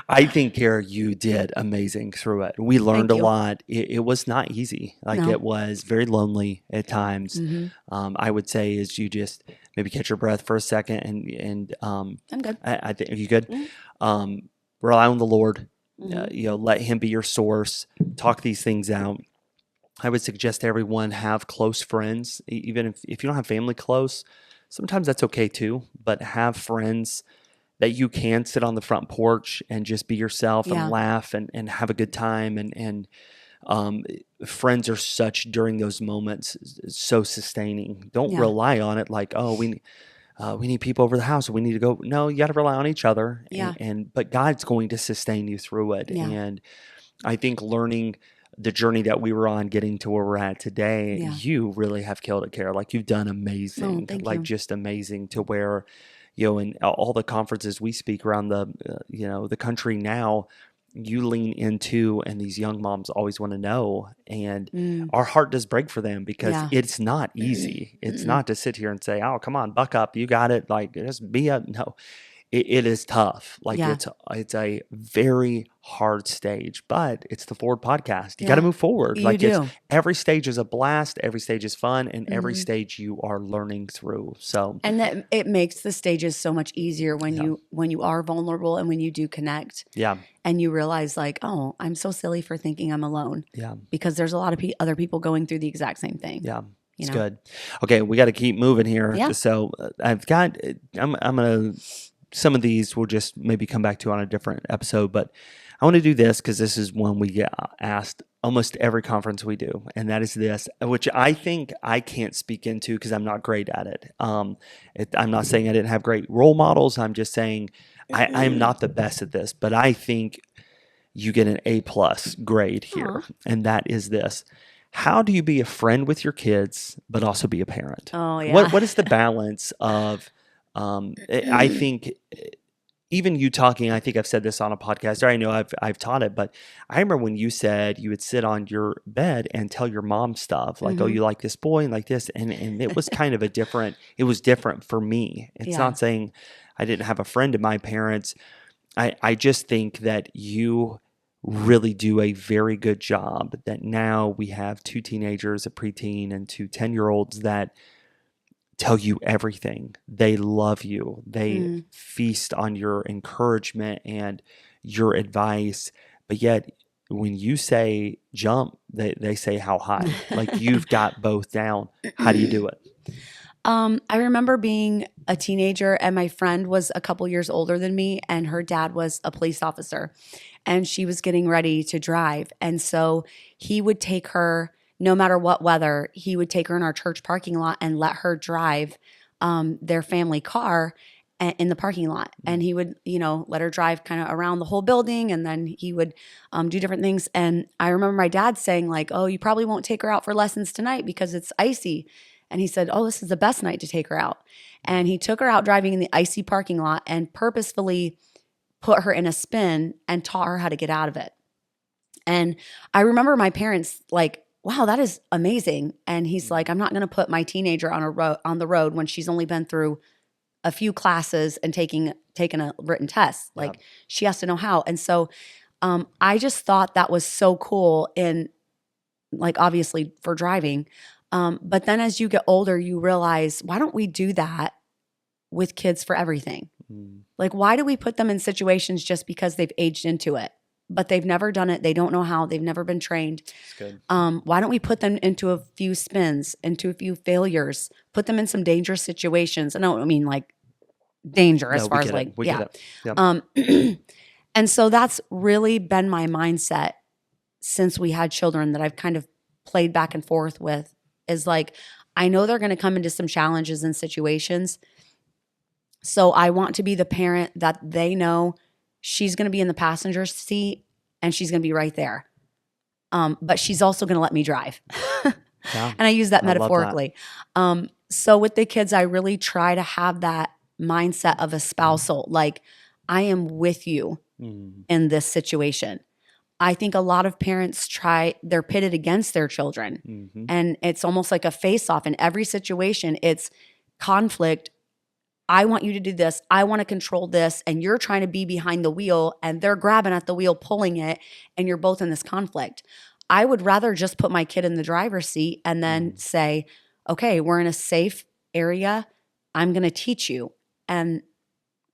Speaker 1: I think, Kara, you did amazing through it. We learned
Speaker 2: Thank
Speaker 1: a
Speaker 2: you.
Speaker 1: lot. It was not easy. Like
Speaker 2: No.
Speaker 1: it was very lonely at times.
Speaker 2: Mm-hmm.
Speaker 1: I would say is you just maybe catch your breath for a second and
Speaker 2: I'm good.
Speaker 1: I think, are you good?
Speaker 2: Mm-hmm.
Speaker 1: Rely on the Lord.
Speaker 2: Mm-hmm.
Speaker 1: Let Him be your source. Talk these things out. I would suggest everyone have close friends, even if you don't have family close. Sometimes that's okay too, but have friends that you can sit on the front porch and just be yourself and
Speaker 2: Yeah.
Speaker 1: laugh and have a good time. Um, Friends are such during those moments so sustaining. Don't
Speaker 2: Yeah.
Speaker 1: rely on it like, oh, we need people over the house. We need to go. No, you got to rely on each other.
Speaker 2: Yeah.
Speaker 1: But God's going to sustain you through it.
Speaker 2: Yeah.
Speaker 1: And I think learning the journey that we were on, getting to where we're at today,
Speaker 2: Yeah.
Speaker 1: you really have killed it, Kara. Like you've done amazing,
Speaker 2: thank
Speaker 1: like
Speaker 2: you.
Speaker 1: just amazing to where, in all the conferences we speak around the country now, you lean into, and these young moms always want to know. And our heart does break for them because
Speaker 2: Yeah.
Speaker 1: it's not easy. It's not to sit here and say, oh, come on, buck up. You got it. Like just be a, no, it is tough. Like
Speaker 2: Yeah.
Speaker 1: it's a very hard stage, but it's the Forward podcast. You got to
Speaker 2: Yeah.
Speaker 1: move forward.
Speaker 2: You
Speaker 1: Like it's
Speaker 2: do.
Speaker 1: every stage is a blast, every stage is fun, and every
Speaker 2: Mm-hmm.
Speaker 1: stage you are learning through. So
Speaker 2: And that it makes the stages so much easier when
Speaker 1: Yeah.
Speaker 2: you are vulnerable and when you do connect
Speaker 1: yeah,
Speaker 2: and you realize like, oh, I'm so silly for thinking I'm alone
Speaker 1: yeah,
Speaker 2: because there's a lot of other people going through the exact same thing.
Speaker 1: yeah.
Speaker 2: You
Speaker 1: It's
Speaker 2: know?
Speaker 1: good. Okay, we got to keep moving here.
Speaker 2: Yeah.
Speaker 1: So I've got. I'm gonna. Some of these we'll just maybe come back to on a different episode, but I want to do this because this is one we get asked almost every conference we do, and that is this, which I think I can't speak into because I'm not great at it. I'm not saying I didn't have great role models. I'm just saying I'm not the best at this, but I think you get an A+ grade here, and that is this. How do you be a friend with your kids, but also be a parent?
Speaker 2: Oh yeah.
Speaker 1: What is the balance of, I think even you talking, I think I've said this on a podcast, or I know I've taught it, but I remember when you said you would sit on your bed and tell your mom stuff like, oh, you like this boy and like this. And it was kind of it was different for me. It's
Speaker 2: Yeah.
Speaker 1: not saying I didn't have a friend to my parents. I just think that you really do a very good job that now we have 2 teenagers, a preteen, and 2 10-year-olds that tell you everything. They love you. They feast on your encouragement and your advice. But yet, when you say jump, they say how high. Like you've got both down. How do you do it?
Speaker 2: I remember being a teenager and my friend was a couple years older than me and her dad was a police officer and she was getting ready to drive. And so he would take her, no matter what weather, he would take her in our church parking lot and let her drive their family car in the parking lot. And he would, let her drive kind of around the whole building and then he would do different things. And I remember my dad saying like, oh, you probably won't take her out for lessons tonight because it's icy. And he said, oh, this is the best night to take her out. And he took her out driving in the icy parking lot and purposefully put her in a spin and taught her how to get out of it. And I remember my parents like, wow, that is amazing. And he's like, I'm not going to put my teenager on the road when she's only been through a few classes and taken a written test. Like she has to know how. And so I just thought that was so cool in like obviously for driving. But then as you get older, you realize, why don't we do that with kids for everything? Like, why do we put them in situations just because they've aged into it, but they've never done it? They don't know how. They've never been trained.
Speaker 1: Good.
Speaker 2: Why don't we put them into a few spins, into a few failures, put them in some dangerous situations? I don't mean like danger as far as like,
Speaker 1: get it.
Speaker 2: Yep. And so that's really been my mindset since we had children that I've kind of played back and forth with. Is like, I know they're going to come into some challenges and situations. So I want to be the parent that they know she's going to be in the passenger seat and she's going to be right there. But she's also going to let me drive. And I use that metaphorically. So with the kids, I really try to have that mindset of a spousal, like I am with you in this situation. I think a lot of parents they're pitted against their children and it's almost like a face-off in every situation. It's conflict I want you to do this. I want to control this. And you're trying to be behind the wheel and they're grabbing at the wheel, pulling it, and you're both in this conflict. I would rather just put my kid in the driver's seat and then say, okay, we're in a safe area. I'm going to teach you. And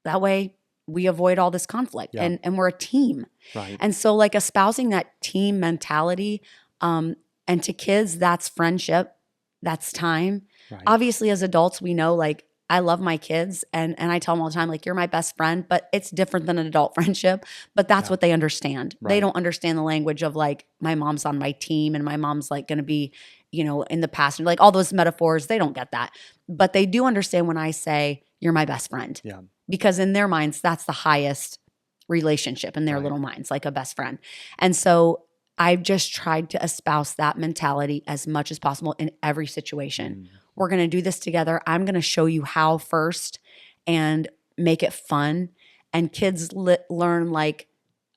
Speaker 2: that way we avoid all this conflict and we're a team.
Speaker 1: Right.
Speaker 2: And so like espousing that team mentality, and to kids, that's friendship, that's time.
Speaker 1: Right.
Speaker 2: Obviously as adults, we know like I love my kids and I tell them all the time, like, you're my best friend, but it's different than an adult friendship, but that's what they understand. Right. They don't understand the language of like, my mom's on my team and my mom's like going to be, in the past, like all those metaphors, they don't get that, but they do understand when I say you're my best friend.
Speaker 1: Yeah.
Speaker 2: Because in their minds, that's the highest relationship in their little minds, like a best friend. And so I've just tried to espouse that mentality as much as possible in every situation. We're going to do this together. I'm going to show you how first and make it fun. And kids learn like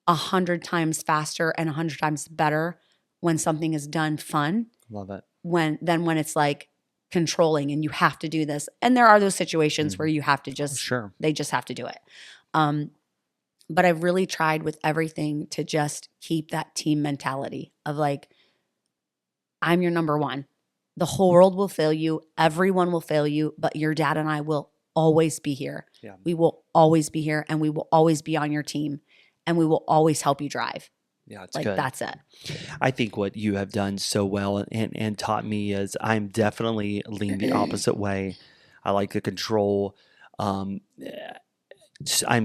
Speaker 2: 100 times faster and 100 times better when something is done fun.
Speaker 1: Love it.
Speaker 2: Than when it's like controlling and you have to do this. And there are those situations where you have to just, they just have to do it. But I've really tried with everything to just keep that team mentality of like, I'm your number one. The whole world will fail you. Everyone will fail you, but your dad and I will always be here. Yeah. We will always be here and we will always be on your team and we will always help you drive.
Speaker 1: Yeah, it's
Speaker 2: like
Speaker 1: good.
Speaker 2: That's it.
Speaker 1: I think what you have done so well and taught me is I'm definitely leaning the opposite way. I like the control. I'm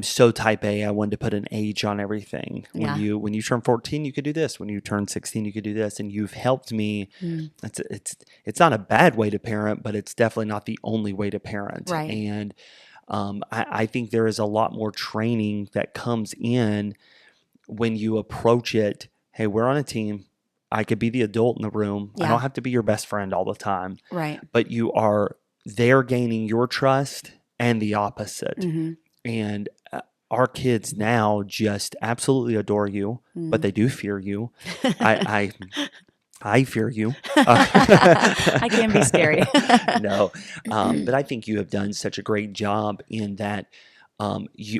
Speaker 1: so type A. I wanted to put an age on everything. When you turn 14, you could do this. When you turn 16, you could do this. And you've helped me. It's not a bad way to parent, but it's definitely not the only way to parent.
Speaker 2: Right.
Speaker 1: And I think there is a lot more training that comes in when you approach it. Hey, we're on a team. I could be the adult in the room. I don't have to be your best friend all the time.
Speaker 2: Right.
Speaker 1: But you are there gaining your trust and the opposite. Mm-hmm. And our kids now just absolutely adore you, but they do fear you. I fear you.
Speaker 2: I can be scary.
Speaker 1: No, but I think you have done such a great job in that.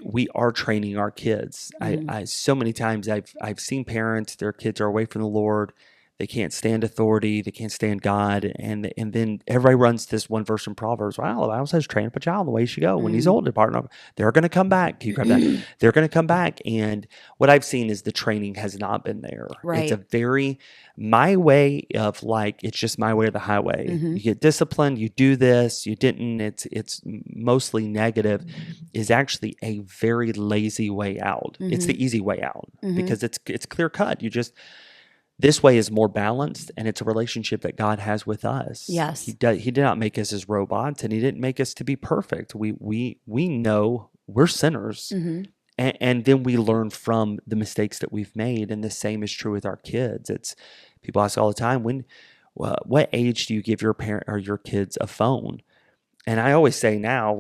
Speaker 1: We are training our kids. I so many times I've seen parents, their kids are away from the Lord. They can't stand authority. They can't stand God. And then everybody runs this one verse in Proverbs. Well, the Bible says, train up a child in the way he should go. When he's old, depart not. They're going to come back. Can you grab that? They're going to come back. And what I've seen is the training has not been there.
Speaker 2: Right.
Speaker 1: It's a very, my way of like, it's just my way or the highway. You get disciplined. You do this. You didn't. It's mostly negative. Is actually a very lazy way out. It's the easy way out because it's clear cut. This way is more balanced, and it's a relationship that God has with us.
Speaker 2: Yes.
Speaker 1: He did not make us as robots, and he didn't make us to be perfect. We know we're sinners, and then we learn from the mistakes that we've made, and the same is true with our kids. It's people ask all the time, what age do you give your parent or your kids a phone? And I always say now,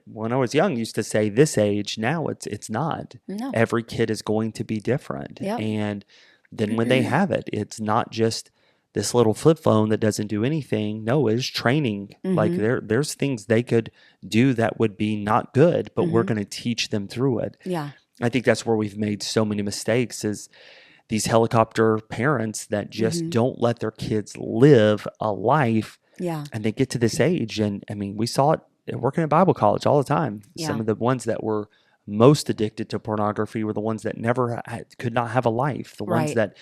Speaker 1: when I was young, I used to say this age. Now it's not.
Speaker 2: No.
Speaker 1: Every kid is going to be different,
Speaker 2: Yep.
Speaker 1: and then when they have it, it's not just this little flip phone that doesn't do anything. No, it's training. Like there's things they could do that would be not good, but we're going to teach them through it.
Speaker 2: Yeah.
Speaker 1: I think that's where we've made so many mistakes is these helicopter parents that just don't let their kids live a life.
Speaker 2: Yeah.
Speaker 1: And they get to this age. And I mean, we saw it working at Bible college all the time.
Speaker 2: Yeah.
Speaker 1: Some of the ones that were most addicted to pornography were the ones that never could not have a life. The ones that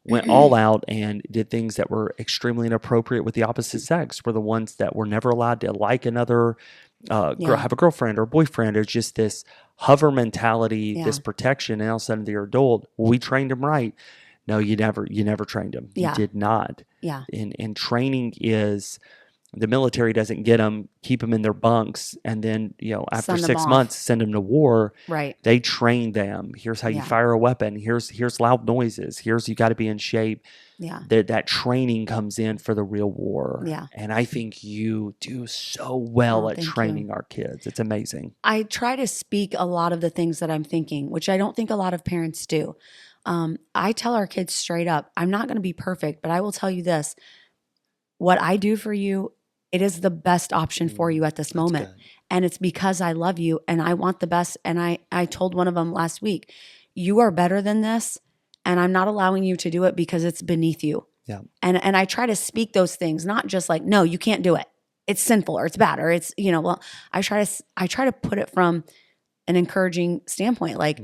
Speaker 1: went all out and did things that were extremely inappropriate with the opposite sex were the ones that were never allowed to like another, have a girlfriend or boyfriend. It's just this hover mentality, this protection. And all of a sudden they're adult. Well, we trained them right. No, you never trained them.
Speaker 2: Yeah.
Speaker 1: You did not.
Speaker 2: Yeah.
Speaker 1: And training is. The military doesn't get them, keep them in their bunks, and then, after 6 months, send them to war.
Speaker 2: Right.
Speaker 1: They train them. Here's how you fire a weapon. Here's loud noises. Here's you got to be in shape.
Speaker 2: Yeah.
Speaker 1: That training comes in for the real war.
Speaker 2: Yeah.
Speaker 1: And I think you do so well at training our kids. It's amazing.
Speaker 2: I try to speak a lot of the things that I'm thinking, which I don't think a lot of parents do. I tell our kids straight up, I'm not going to be perfect, but I will tell you this. What I do for you it is the best option for you at this moment.
Speaker 1: Good.
Speaker 2: And it's because I love you and I want the best. And I told one of them last week, you are better than this. And I'm not allowing you to do it because it's beneath you.
Speaker 1: Yeah.
Speaker 2: And I try to speak those things, not just like, no, you can't do it. It's sinful or it's bad or it's, well, I try to put it from an encouraging standpoint. Like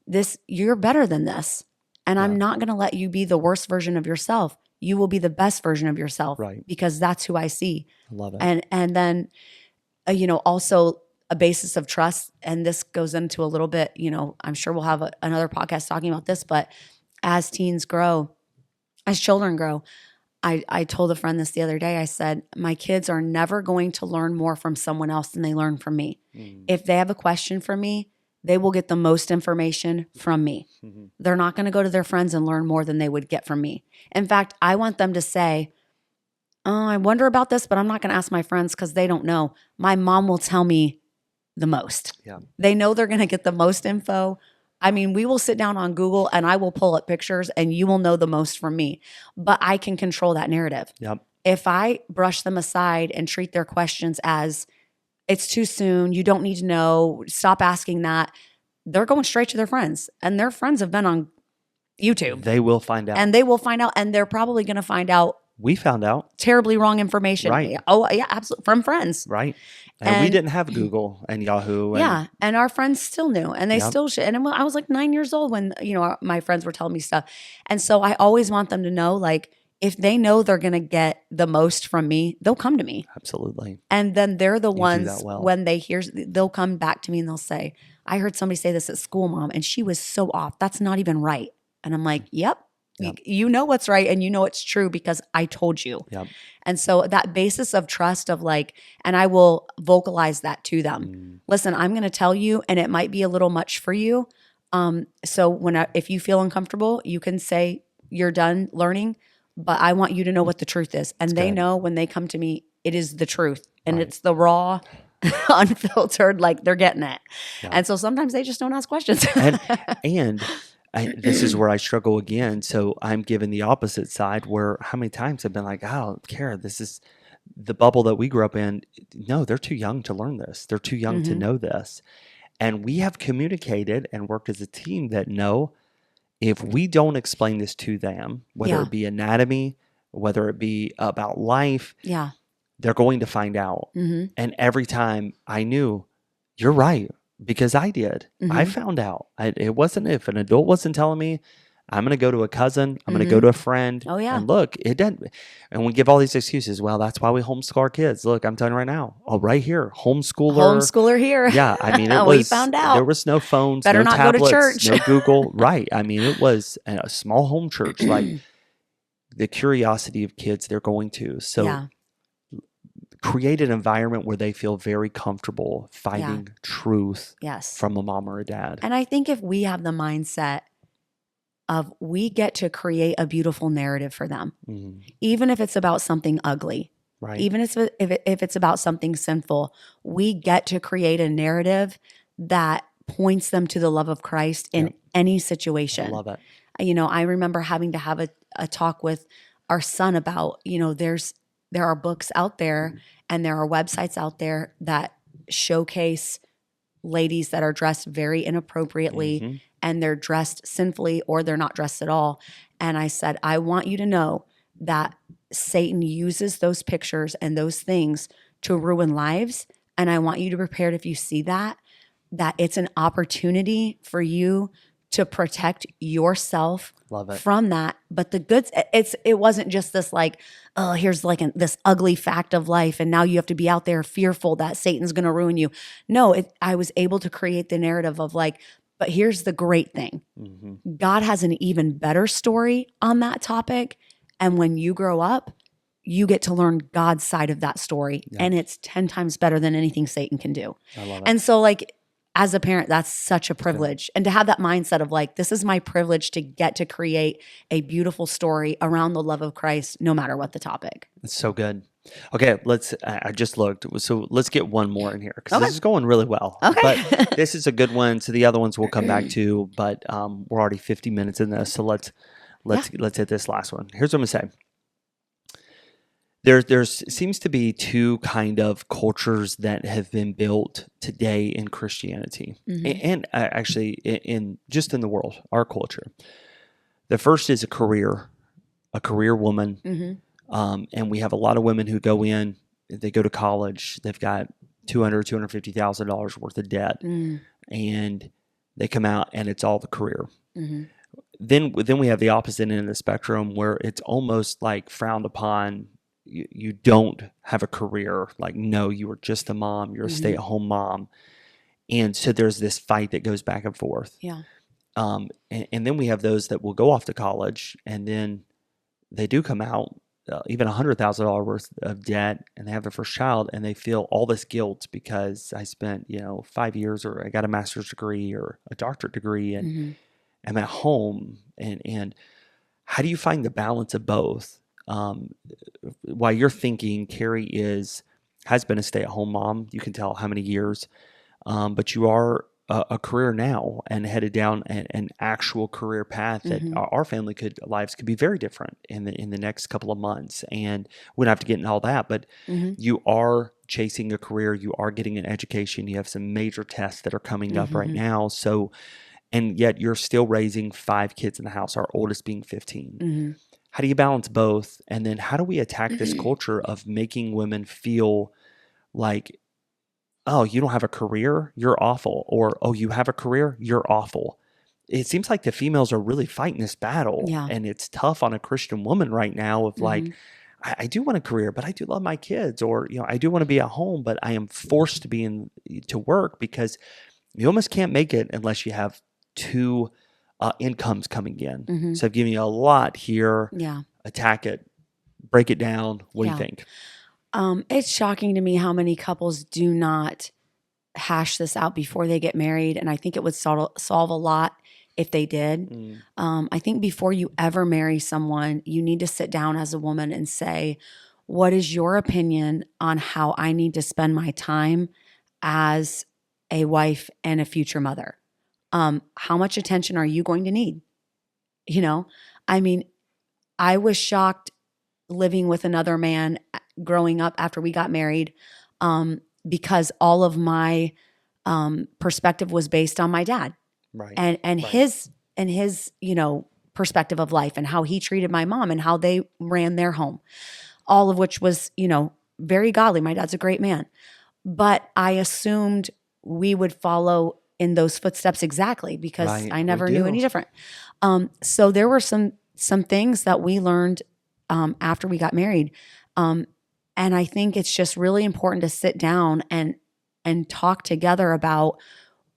Speaker 2: this, you're better than this. And I'm not going to let you be the worst version of yourself. You will be the best version of yourself,
Speaker 1: right?
Speaker 2: Because that's who I see.
Speaker 1: I love it.
Speaker 2: And then, also a basis of trust. And this goes into a little bit, I'm sure we'll have another podcast talking about this, but as teens grow, as children grow, I told a friend this the other day. I said, my kids are never going to learn more from someone else than they learn from me. If they have a question for me, they will get the most information from me. They're not going to go to their friends and learn more than they would get from me. In fact, I want them to say, oh, I wonder about this, but I'm not going to ask my friends because they don't know. My mom will tell me the most.
Speaker 1: Yeah.
Speaker 2: They know they're going to get the most info. I mean, we will sit down on Google and I will pull up pictures and you will know the most from me, but I can control that narrative.
Speaker 1: Yep.
Speaker 2: If I brush them aside and treat their questions as it's too soon, you don't need to know, stop asking that, they're going straight to their friends and their friends have been on YouTube.
Speaker 1: They will find out.
Speaker 2: And they will find out and they're probably going to find out.
Speaker 1: We found out.
Speaker 2: Terribly wrong information.
Speaker 1: Right.
Speaker 2: Oh, yeah, absolutely. From friends.
Speaker 1: Right. And we didn't have Google and Yahoo. And
Speaker 2: and our friends still knew and they still should. And I was like 9 years old when, my friends were telling me stuff. And so I always want them to know, like, if they know they're going to get the most from me, they'll come to me.
Speaker 1: Absolutely.
Speaker 2: And then they're the ones
Speaker 1: well.
Speaker 2: when they hear, they'll come back to me and they'll say, I heard somebody say this at school, Mom, and she was so off. That's not even right. And I'm like, yep. You know what's right and you know it's true because I told you.
Speaker 1: Yep.
Speaker 2: And so that basis of trust of like, and I will vocalize that to them. Listen, I'm going to tell you and it might be a little much for you. So if you feel uncomfortable, you can say you're done learning, but I want you to know what the truth is. And they know when they come to me, it is the truth and it's the raw, unfiltered, like they're getting it. Yeah. And so sometimes they just don't ask questions.
Speaker 1: and this is where I struggle again. So I'm given the opposite side where how many times I've been like, oh, Kara, this is the bubble that we grew up in. No, they're too young to learn this. They're too young to know this. And we have communicated and worked as a team that no, if we don't explain this to them, whether it be anatomy, whether it be about life, they're going to find out. And every time I knew, you're right. Because I did. I found out. It wasn't if an adult wasn't telling me, I'm going to go to a cousin, I'm going to go to a friend.
Speaker 2: Oh, yeah.
Speaker 1: And look, it didn't. And we give all these excuses. Well, that's why we homeschool our kids. Look, I'm telling you right now. Oh, right here. Homeschooler
Speaker 2: here.
Speaker 1: Yeah. I mean, it
Speaker 2: we found out.
Speaker 1: There was no phones,
Speaker 2: Better
Speaker 1: no
Speaker 2: not
Speaker 1: tablets,
Speaker 2: go to church.
Speaker 1: no Google. Right. I mean, it was a small home church. Like the curiosity of kids, they're going to. So create an environment where they feel very comfortable finding truth from a mom or a dad.
Speaker 2: And I think if we have the mindset of we get to create a beautiful narrative for them, even if it's about something ugly, even if it's about something sinful, we get to create a narrative that points them to the love of Christ in any situation.
Speaker 1: I love it.
Speaker 2: I remember having to have a talk with our son about, there are books out there and there are websites out there that showcase ladies that are dressed very inappropriately and they're dressed sinfully or they're not dressed at all. And I said, I want you to know that Satan uses those pictures and those things to ruin lives. And I want you to be prepared if you see that it's an opportunity for you to protect yourself from that. But the goods, it wasn't just this like, oh, here's like this ugly fact of life. And now you have to be out there fearful that Satan's going to ruin you. No, I was able to create the narrative of like, but here's the great thing. God has an even better story on that topic. And when you grow up, you get to learn God's side of that story. And it's 10 times better than anything Satan can do.
Speaker 1: I love it.
Speaker 2: And so like, as a parent, that's such a privilege. And to have that mindset of like, this is my privilege to get to create a beautiful story around the love of Christ, no matter what the topic.
Speaker 1: It's so good. Okay, I just looked. So let's get one more in here because this is going really well.
Speaker 2: Okay.
Speaker 1: But this is a good one. So the other ones we'll come back to, but we're already 50 minutes in this. So let's hit this last one. Here's what I'm going to say. There's seems to be two kind of cultures that have been built today in Christianity, and actually in just in the world, our culture. The first is a career woman, and we have a lot of women who go in. They go to college. They've got $250,000 worth of debt, and they come out, and it's all the career. Then we have the opposite end of the spectrum where it's almost like frowned upon. You don't have a career. Like, no, you are just a mom. You're a stay-at-home mom. And so there's this fight that goes back and forth.
Speaker 2: Yeah.
Speaker 1: And then we have those that will go off to college, and then they do come out, even $100,000 worth of debt, and they have their first child, and they feel all this guilt because I spent, 5 years, or I got a master's degree or a doctorate degree, and I'm at home. And how do you find the balance of both? While you're thinking, Kari has been a stay-at-home mom. You can tell how many years, but you are a career now and headed down an actual career path that our family lives could be very different in the next couple of months. And we don't have to get into all that, but you are chasing a career. You are getting an education. You have some major tests that are coming up right now. So, and yet you're still raising 5 kids in the house, our oldest being 15. How do you balance both? And then how do we attack this culture of making women feel like, oh, you don't have a career, you're awful, or oh, you have a career, you're awful? It seems like the females are really fighting this battle, and it's tough on a Christian woman right now of like, I do want a career, but I do love my kids, or I do want to be at home, but I am forced to work because you almost can't make it unless you have 2 incomes coming in. So I've given you a lot here.
Speaker 2: Yeah.
Speaker 1: Attack it, break it down. What do you think?
Speaker 2: It's shocking to me how many couples do not hash this out before they get married. And I think it would solve a lot if they did. I think before you ever marry someone, you need to sit down as a woman and say, what is your opinion on how I need to spend my time as a wife and a future mother? How much attention are you going to need? I mean, I was shocked living with another man growing up after we got married, because all of my perspective was based on my dad,
Speaker 1: right?
Speaker 2: And his perspective of life and how he treated my mom and how they ran their home, all of which was very godly. My dad's a great man, but I assumed we would follow in those footsteps exactly because I never knew any different. So there were some things that we learned after we got married. And I think it's just really important to sit down and talk together about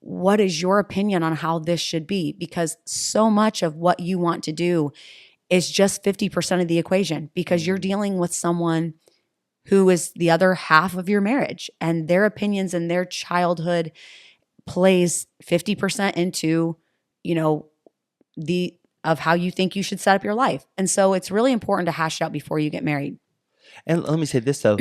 Speaker 2: what is your opinion on how this should be, because so much of what you want to do is just 50% of the equation, because you're dealing with someone who is the other half of your marriage, and their opinions and their childhood plays 50% into, of how you think you should set up your life. And so it's really important to hash it out before you get married.
Speaker 1: And let me say this though,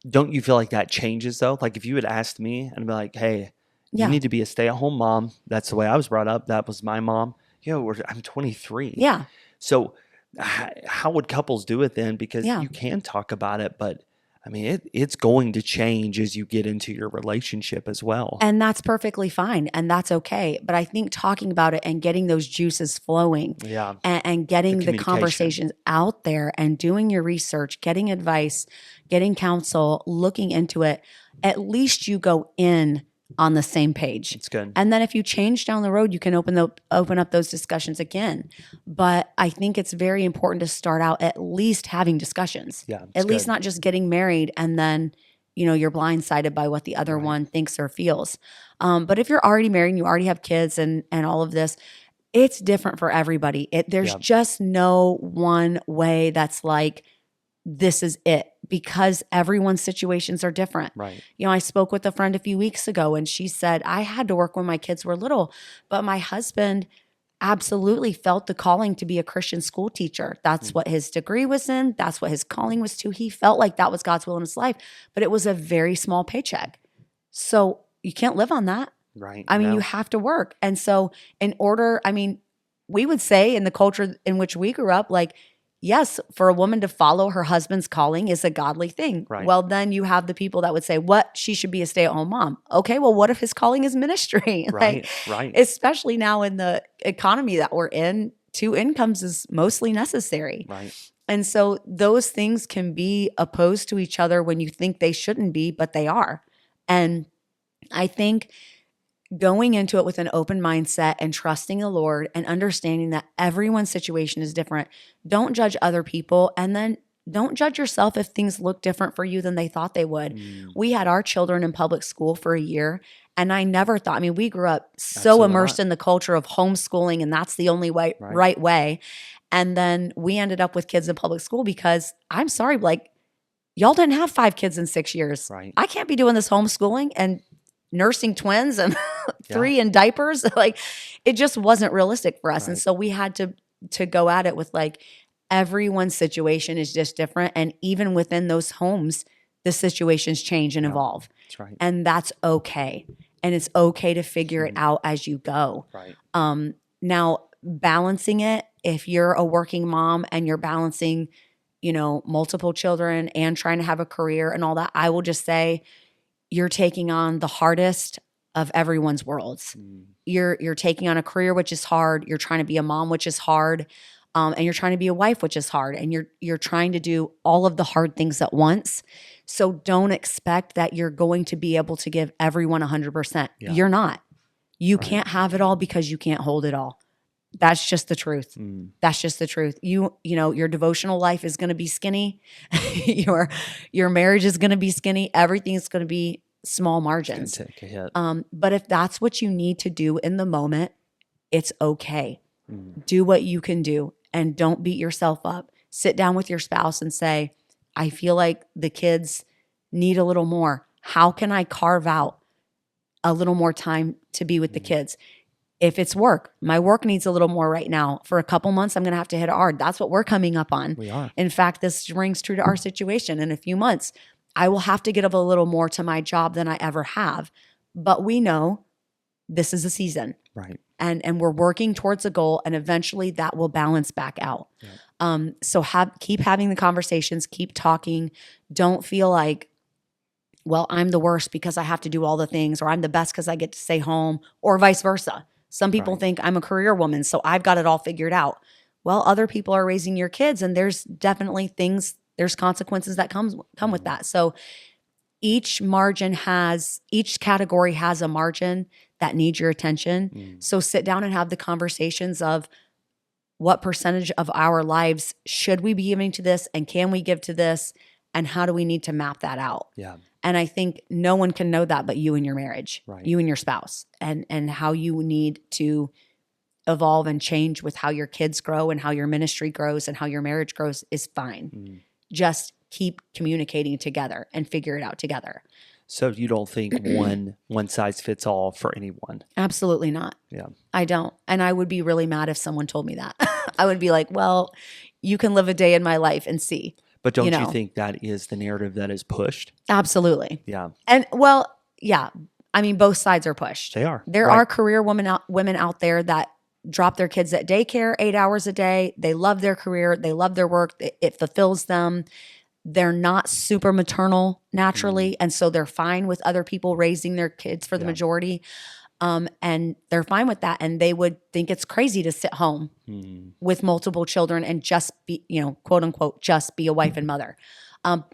Speaker 1: don't you feel like that changes though? Like if you had asked me and be like, hey, you need to be a stay-at-home mom. That's the way I was brought up. That was my mom. I'm 23.
Speaker 2: Yeah.
Speaker 1: So how would couples do it then? Because you can talk about it, but I mean, it's going to change as you get into your relationship as well.
Speaker 2: And that's perfectly fine. And that's okay. But I think talking about it and getting those juices flowing and getting the conversations out there and doing your research, getting advice, getting counsel, looking into it, at least you go in on the same page.
Speaker 1: It's good.
Speaker 2: And then if you change down the road, you can open up those discussions again. But I think it's very important to start out at least having discussions.
Speaker 1: Yeah,
Speaker 2: at least not just getting married and then, you're blindsided by what the other one thinks or feels. But if you're already married and you already have kids and all of this, it's different for everybody. There's just no one way that's like, this is it, because everyone's situations are different.
Speaker 1: Right.
Speaker 2: I spoke with a friend a few weeks ago and she said, I had to work when my kids were little, but my husband absolutely felt the calling to be a Christian school teacher. That's what his degree was in. That's what his calling was to. He felt like that was God's will in his life, but it was a very small paycheck. So you can't live on that.
Speaker 1: Right.
Speaker 2: I mean, you have to work. And so we would say in the culture in which we grew up, like, yes, for a woman to follow her husband's calling is a godly thing.
Speaker 1: Right.
Speaker 2: Well, then you have the people that would say, what? She should be a stay-at-home mom. Okay, well, what if his calling is ministry?
Speaker 1: Right. Right.
Speaker 2: Especially now in the economy that we're in, 2 incomes is mostly necessary.
Speaker 1: Right.
Speaker 2: And so those things can be opposed to each other when you think they shouldn't be, but they are. And I think going into it with an open mindset and trusting the Lord and understanding that everyone's situation is different. Don't judge other people, and then don't judge yourself if things look different for you than they thought they would. We had our children in public school for a year, and I never thought, I mean, we grew up so
Speaker 1: Absolutely
Speaker 2: immersed
Speaker 1: not.
Speaker 2: in the culture of homeschooling, and that's the only way, right way. And then we ended up with kids in public school because I'm sorry, like, y'all didn't have 5 kids in 6 years.
Speaker 1: Right.
Speaker 2: I can't be doing this homeschooling and nursing twins and 3 in diapers. Like, it just wasn't realistic for us.
Speaker 1: Right.
Speaker 2: And so we had to go at it with, like, everyone's situation is just different. And even within those homes, the situations change and evolve.
Speaker 1: That's right.
Speaker 2: And that's okay. And it's okay to figure it out as you go.
Speaker 1: Right.
Speaker 2: Now, balancing it, if you're a working mom and you're balancing, multiple children and trying to have a career and all that, I will just say you're taking on the hardest of everyone's worlds. You're taking on a career, which is hard. You're trying to be a mom, which is hard. And you're trying to be a wife, which is hard. And you're trying to do all of the hard things at once. So don't expect that you're going to be able to give everyone 100%.
Speaker 1: Yeah.
Speaker 2: You're not. You can't have it all because you can't hold it all. That's just the truth. That's just the truth. Your devotional life is going to be skinny. your marriage is going to be skinny. Everything's going to be small margins.
Speaker 1: Take a hit.
Speaker 2: But if that's what you need to do in the moment, it's okay. Do what you can do and don't beat yourself up. Sit down with your spouse and say, I feel like the kids need a little more. How can I carve out a little more time to be with the kids? If it's work, my work needs a little more right now. For a couple months, I'm going to have to hit it hard. That's what we're coming up on.
Speaker 1: We are.
Speaker 2: In fact, this rings true to our situation. In a few months, I will have to give a little more to my job than I ever have. But we know this is a season.
Speaker 1: Right.
Speaker 2: And we're working towards a goal, and eventually that will balance back out. Yeah. So keep having the conversations, keep talking. Don't feel like, well, I'm the worst because I have to do all the things, or I'm the best because I get to stay home, or vice versa. Some people think I'm a career woman, so I've got it all figured out. Well, other people are raising your kids, and there's definitely there's consequences that come with that. So each category has a margin that needs your attention. So sit down and have the conversations of what percentage of our lives should we be giving to this, and can we give to this, and how do we need to map that out?
Speaker 1: Yeah.
Speaker 2: And I think no one can know that but you and your marriage, you and your spouse, and how you need to evolve and change with how your kids grow and how your ministry grows and how your marriage grows is fine. Just keep communicating together and figure it out together.
Speaker 1: So you don't think one size fits all for anyone?
Speaker 2: Absolutely not.
Speaker 1: Yeah.
Speaker 2: I don't. And I would be really mad if someone told me that. I would be like, well, you can live a day in my life and see.
Speaker 1: But don't you think that is the narrative that is pushed?
Speaker 2: Absolutely.
Speaker 1: Yeah.
Speaker 2: And well, yeah. I mean, both sides are pushed.
Speaker 1: They are.
Speaker 2: There are career women out there that drop their kids at daycare 8 hours a day. They love their career. They love their work. It fulfills them. They're not super maternal naturally. And so they're fine with other people raising their kids for the majority. And they're fine with that. And they would think it's crazy to sit home with multiple children and just be, quote unquote, just be a wife and mother.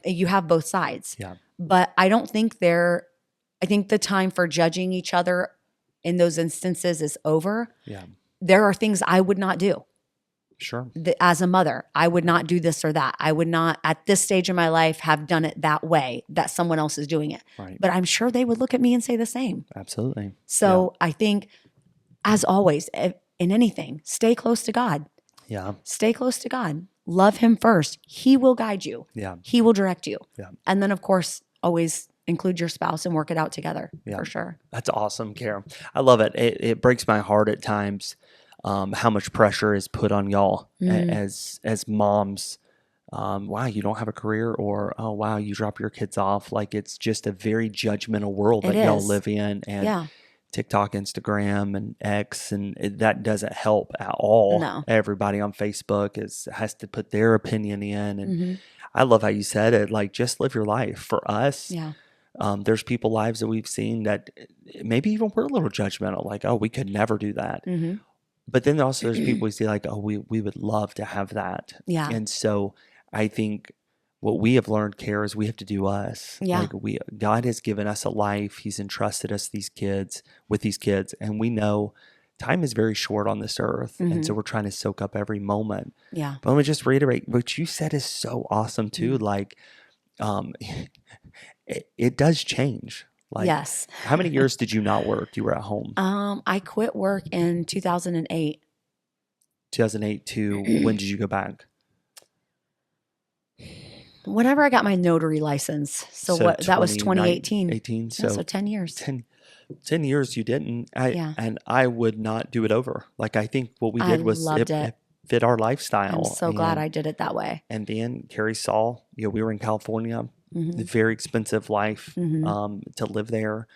Speaker 2: You have both sides.
Speaker 1: Yeah.
Speaker 2: But I don't think I think the time for judging each other in those instances is over.
Speaker 1: Yeah.
Speaker 2: There are things I would not do.
Speaker 1: Sure.
Speaker 2: As a mother, I would not do this or that. I would not, at this stage of my life, have done it that way, that someone else is doing it.
Speaker 1: Right.
Speaker 2: But I'm sure they would look at me and say the same.
Speaker 1: Absolutely.
Speaker 2: So I think, as always, in anything, stay close to God.
Speaker 1: Yeah.
Speaker 2: Stay close to God. Love Him first. He will guide you.
Speaker 1: Yeah.
Speaker 2: He will direct you.
Speaker 1: Yeah.
Speaker 2: And then, of course, always include your spouse and work it out together, for sure.
Speaker 1: That's awesome, Kara. I love it. It breaks my heart at times how much pressure is put on y'all as moms. Wow, you don't have a career, or oh wow, you drop your kids off. Like, it's just a very judgmental world that y'all live in, and TikTok, Instagram, and X, and that doesn't help at all.
Speaker 2: No.
Speaker 1: Everybody on Facebook has to put their opinion in, and I love how you said it. Like, just live your life. For us, there's people lives that we've seen that maybe even we're a little judgmental, like, oh, we could never do that. But then also there's people we see like, oh, we would love to have that.
Speaker 2: Yeah.
Speaker 1: And so I think what we have learned, Kara, is we have to do us.
Speaker 2: Yeah.
Speaker 1: Like God has given us a life. He's entrusted us with these kids. And we know time is very short on this earth. And so we're trying to soak up every moment.
Speaker 2: Yeah.
Speaker 1: But let me just reiterate, what you said is so awesome too. Like, it does change. Like,
Speaker 2: yes.
Speaker 1: How many years did you not work? You were at home.
Speaker 2: I quit work in 2008.
Speaker 1: 2008 to when did you go back?
Speaker 2: Whenever I got my notary license. So that was 2018.
Speaker 1: 18.
Speaker 2: So 10 years.
Speaker 1: 10 years you didn't. And I would not do it over. Like, I think what we did was it fit our lifestyle.
Speaker 2: I'm so glad I did it that way.
Speaker 1: And then Kari saw, we were in California, the very expensive life to live there.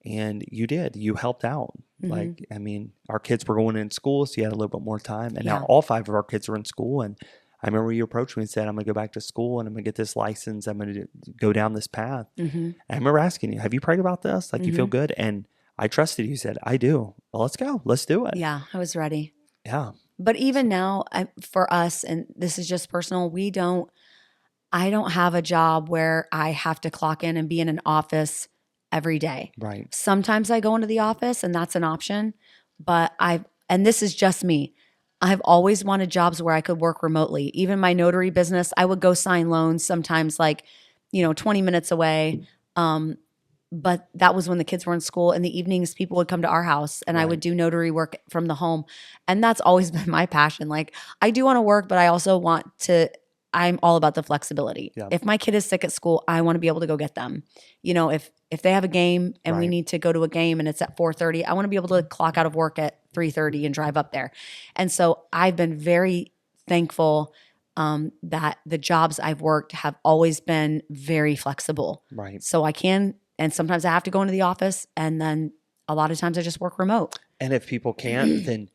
Speaker 1: And you helped out. Like, I mean, our kids were going in school, so you had a little bit more time. And now all 5 of our kids are in school. And I remember you approached me and said, I'm going to go back to school and I'm going to get this license. I'm going to go down this path. And I remember asking you, have you prayed about this? Like, you feel good? And I trusted you. You said, I do. Well, let's go. Let's do it.
Speaker 2: Yeah, I was ready.
Speaker 1: Yeah.
Speaker 2: But even now, for us, and this is just personal, I don't have a job where I have to clock in and be in an office every day.
Speaker 1: Right.
Speaker 2: Sometimes I go into the office and that's an option, but and this is just me. I've always wanted jobs where I could work remotely. Even my notary business, I would go sign loans sometimes 20 minutes away. But that was when the kids were in school. In the evenings, people would come to our house and I would do notary work from the home. And that's always been my passion. Like, I do want to work, but I also I'm all about the flexibility. Yeah. If my kid is sick at school, I want to be able to go get them. If they have a game and we need to go to a game and it's at 4:30, I want to be able to clock out of work at 3:30 and drive up there. And so I've been very thankful that the jobs I've worked have always been very flexible.
Speaker 1: Right.
Speaker 2: So and sometimes I have to go into the office, and then a lot of times I just work remote.
Speaker 1: And if people can't, then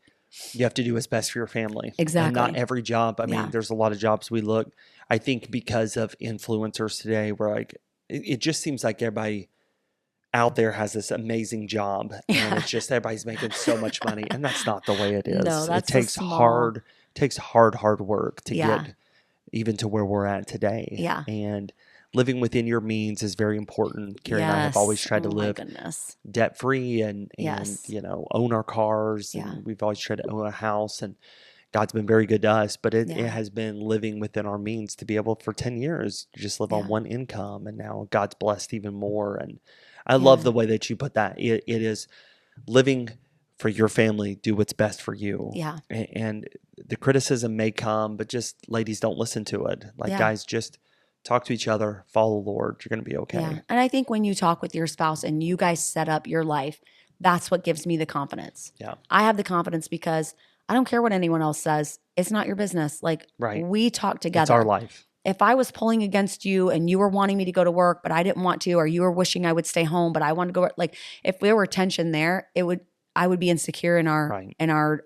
Speaker 1: you have to do what's best for your family.
Speaker 2: Exactly.
Speaker 1: And not every job. I mean, there's a lot of jobs we look, I think because of influencers today, where like, it just seems like everybody out there has this amazing job and it's just everybody's making so much money, and that's not the way it is.
Speaker 2: No, that's
Speaker 1: it takes hard work to get even to where we're at today.
Speaker 2: Yeah.
Speaker 1: And living within your means is very important. Kari and I have always tried to live debt free and own our cars. And we've always tried to own a house, and God's been very good to us, but it has been living within our means to be able for 10 years to just live on one income. And now God's blessed even more. And I love the way that you put that. It is living for your family, do what's best for you.
Speaker 2: Yeah.
Speaker 1: And the criticism may come, but just ladies, don't listen to it. Like guys, just talk to each other, follow the Lord. You're going to be okay.
Speaker 2: Yeah. And I think when you talk with your spouse and you guys set up your life, that's what gives me the confidence.
Speaker 1: Yeah.
Speaker 2: I have the confidence because I don't care what anyone else says. It's not your business. Like, we talk together.
Speaker 1: It's our life.
Speaker 2: If I was pulling against you and you were wanting me to go to work, but I didn't want to, or you were wishing I would stay home, but I wanted to go work, like, if there were tension there, I would be insecure in our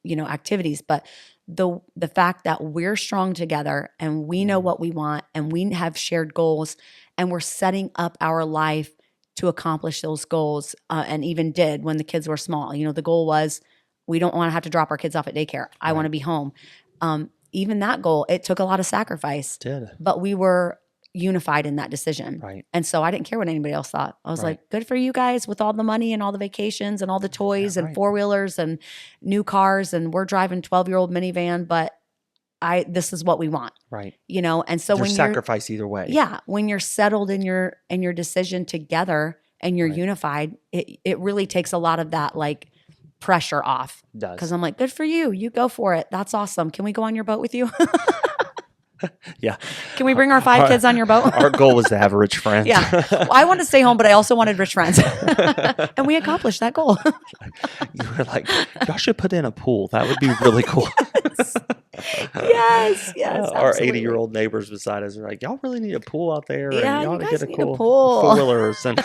Speaker 2: activities. But the fact that we're strong together and we know what we want and we have shared goals and we're setting up our life to accomplish those goals, and even did when the kids were small. The goal was, we don't want to have to drop our kids off at daycare. I want to be home. Even that goal, it took a lot of sacrifice.
Speaker 1: It did.
Speaker 2: But we were unified in that decision.
Speaker 1: Right.
Speaker 2: And so I didn't care what anybody else thought. I was like, good for you guys with all the money and all the vacations and all the toys and four-wheelers and new cars, and we're driving 12-year-old minivan, but this is what we want.
Speaker 1: Right.
Speaker 2: And so
Speaker 1: when sacrifice either way.
Speaker 2: Yeah. When you're settled in your decision together and you're unified, it really takes a lot of that like pressure off.
Speaker 1: It does.
Speaker 2: Because I'm like, good for you. You go for it. That's awesome. Can we go on your boat with you?
Speaker 1: Yeah.
Speaker 2: Can we bring our 5 kids on your boat?
Speaker 1: Our goal was to have rich friends.
Speaker 2: Yeah. Well, I wanted to stay home, but I also wanted rich friends. And we accomplished that goal.
Speaker 1: You were like, y'all should put in a pool. That would be really cool.
Speaker 2: Yes,
Speaker 1: Our
Speaker 2: absolutely.
Speaker 1: 80-year-old neighbors beside us are like, y'all really need a pool out there, and
Speaker 2: Yeah,
Speaker 1: you ought
Speaker 2: you
Speaker 1: to get
Speaker 2: guys
Speaker 1: a
Speaker 2: need a
Speaker 1: cool
Speaker 2: pool.
Speaker 1: four-wheelers. And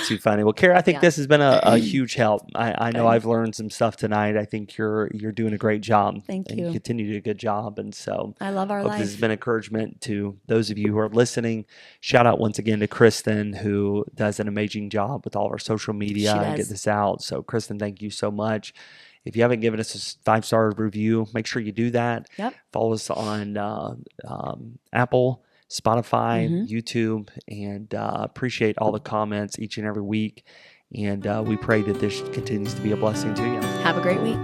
Speaker 1: too funny. Well, Kara, I think
Speaker 2: Yeah.
Speaker 1: this has been a huge help. I know
Speaker 2: Good.
Speaker 1: I've learned some stuff tonight. I think you're doing a great job,
Speaker 2: Thank
Speaker 1: and you
Speaker 2: you.
Speaker 1: continue to do a good job. And so
Speaker 2: I love our
Speaker 1: hope this has
Speaker 2: life.
Speaker 1: been encouragement to those of you who are listening. Shout out once again to Kristen, who does an amazing job with all of our social media
Speaker 2: She
Speaker 1: and get
Speaker 2: does.
Speaker 1: this out. So, Kristen, thank you so much. If you haven't given us a 5-star review, make sure you do that.
Speaker 2: Yep.
Speaker 1: Follow us on Apple, Spotify,
Speaker 2: Mm-hmm.
Speaker 1: YouTube, and appreciate all the comments each and every week. And we pray that this continues to be a blessing to you.
Speaker 2: Have a great week.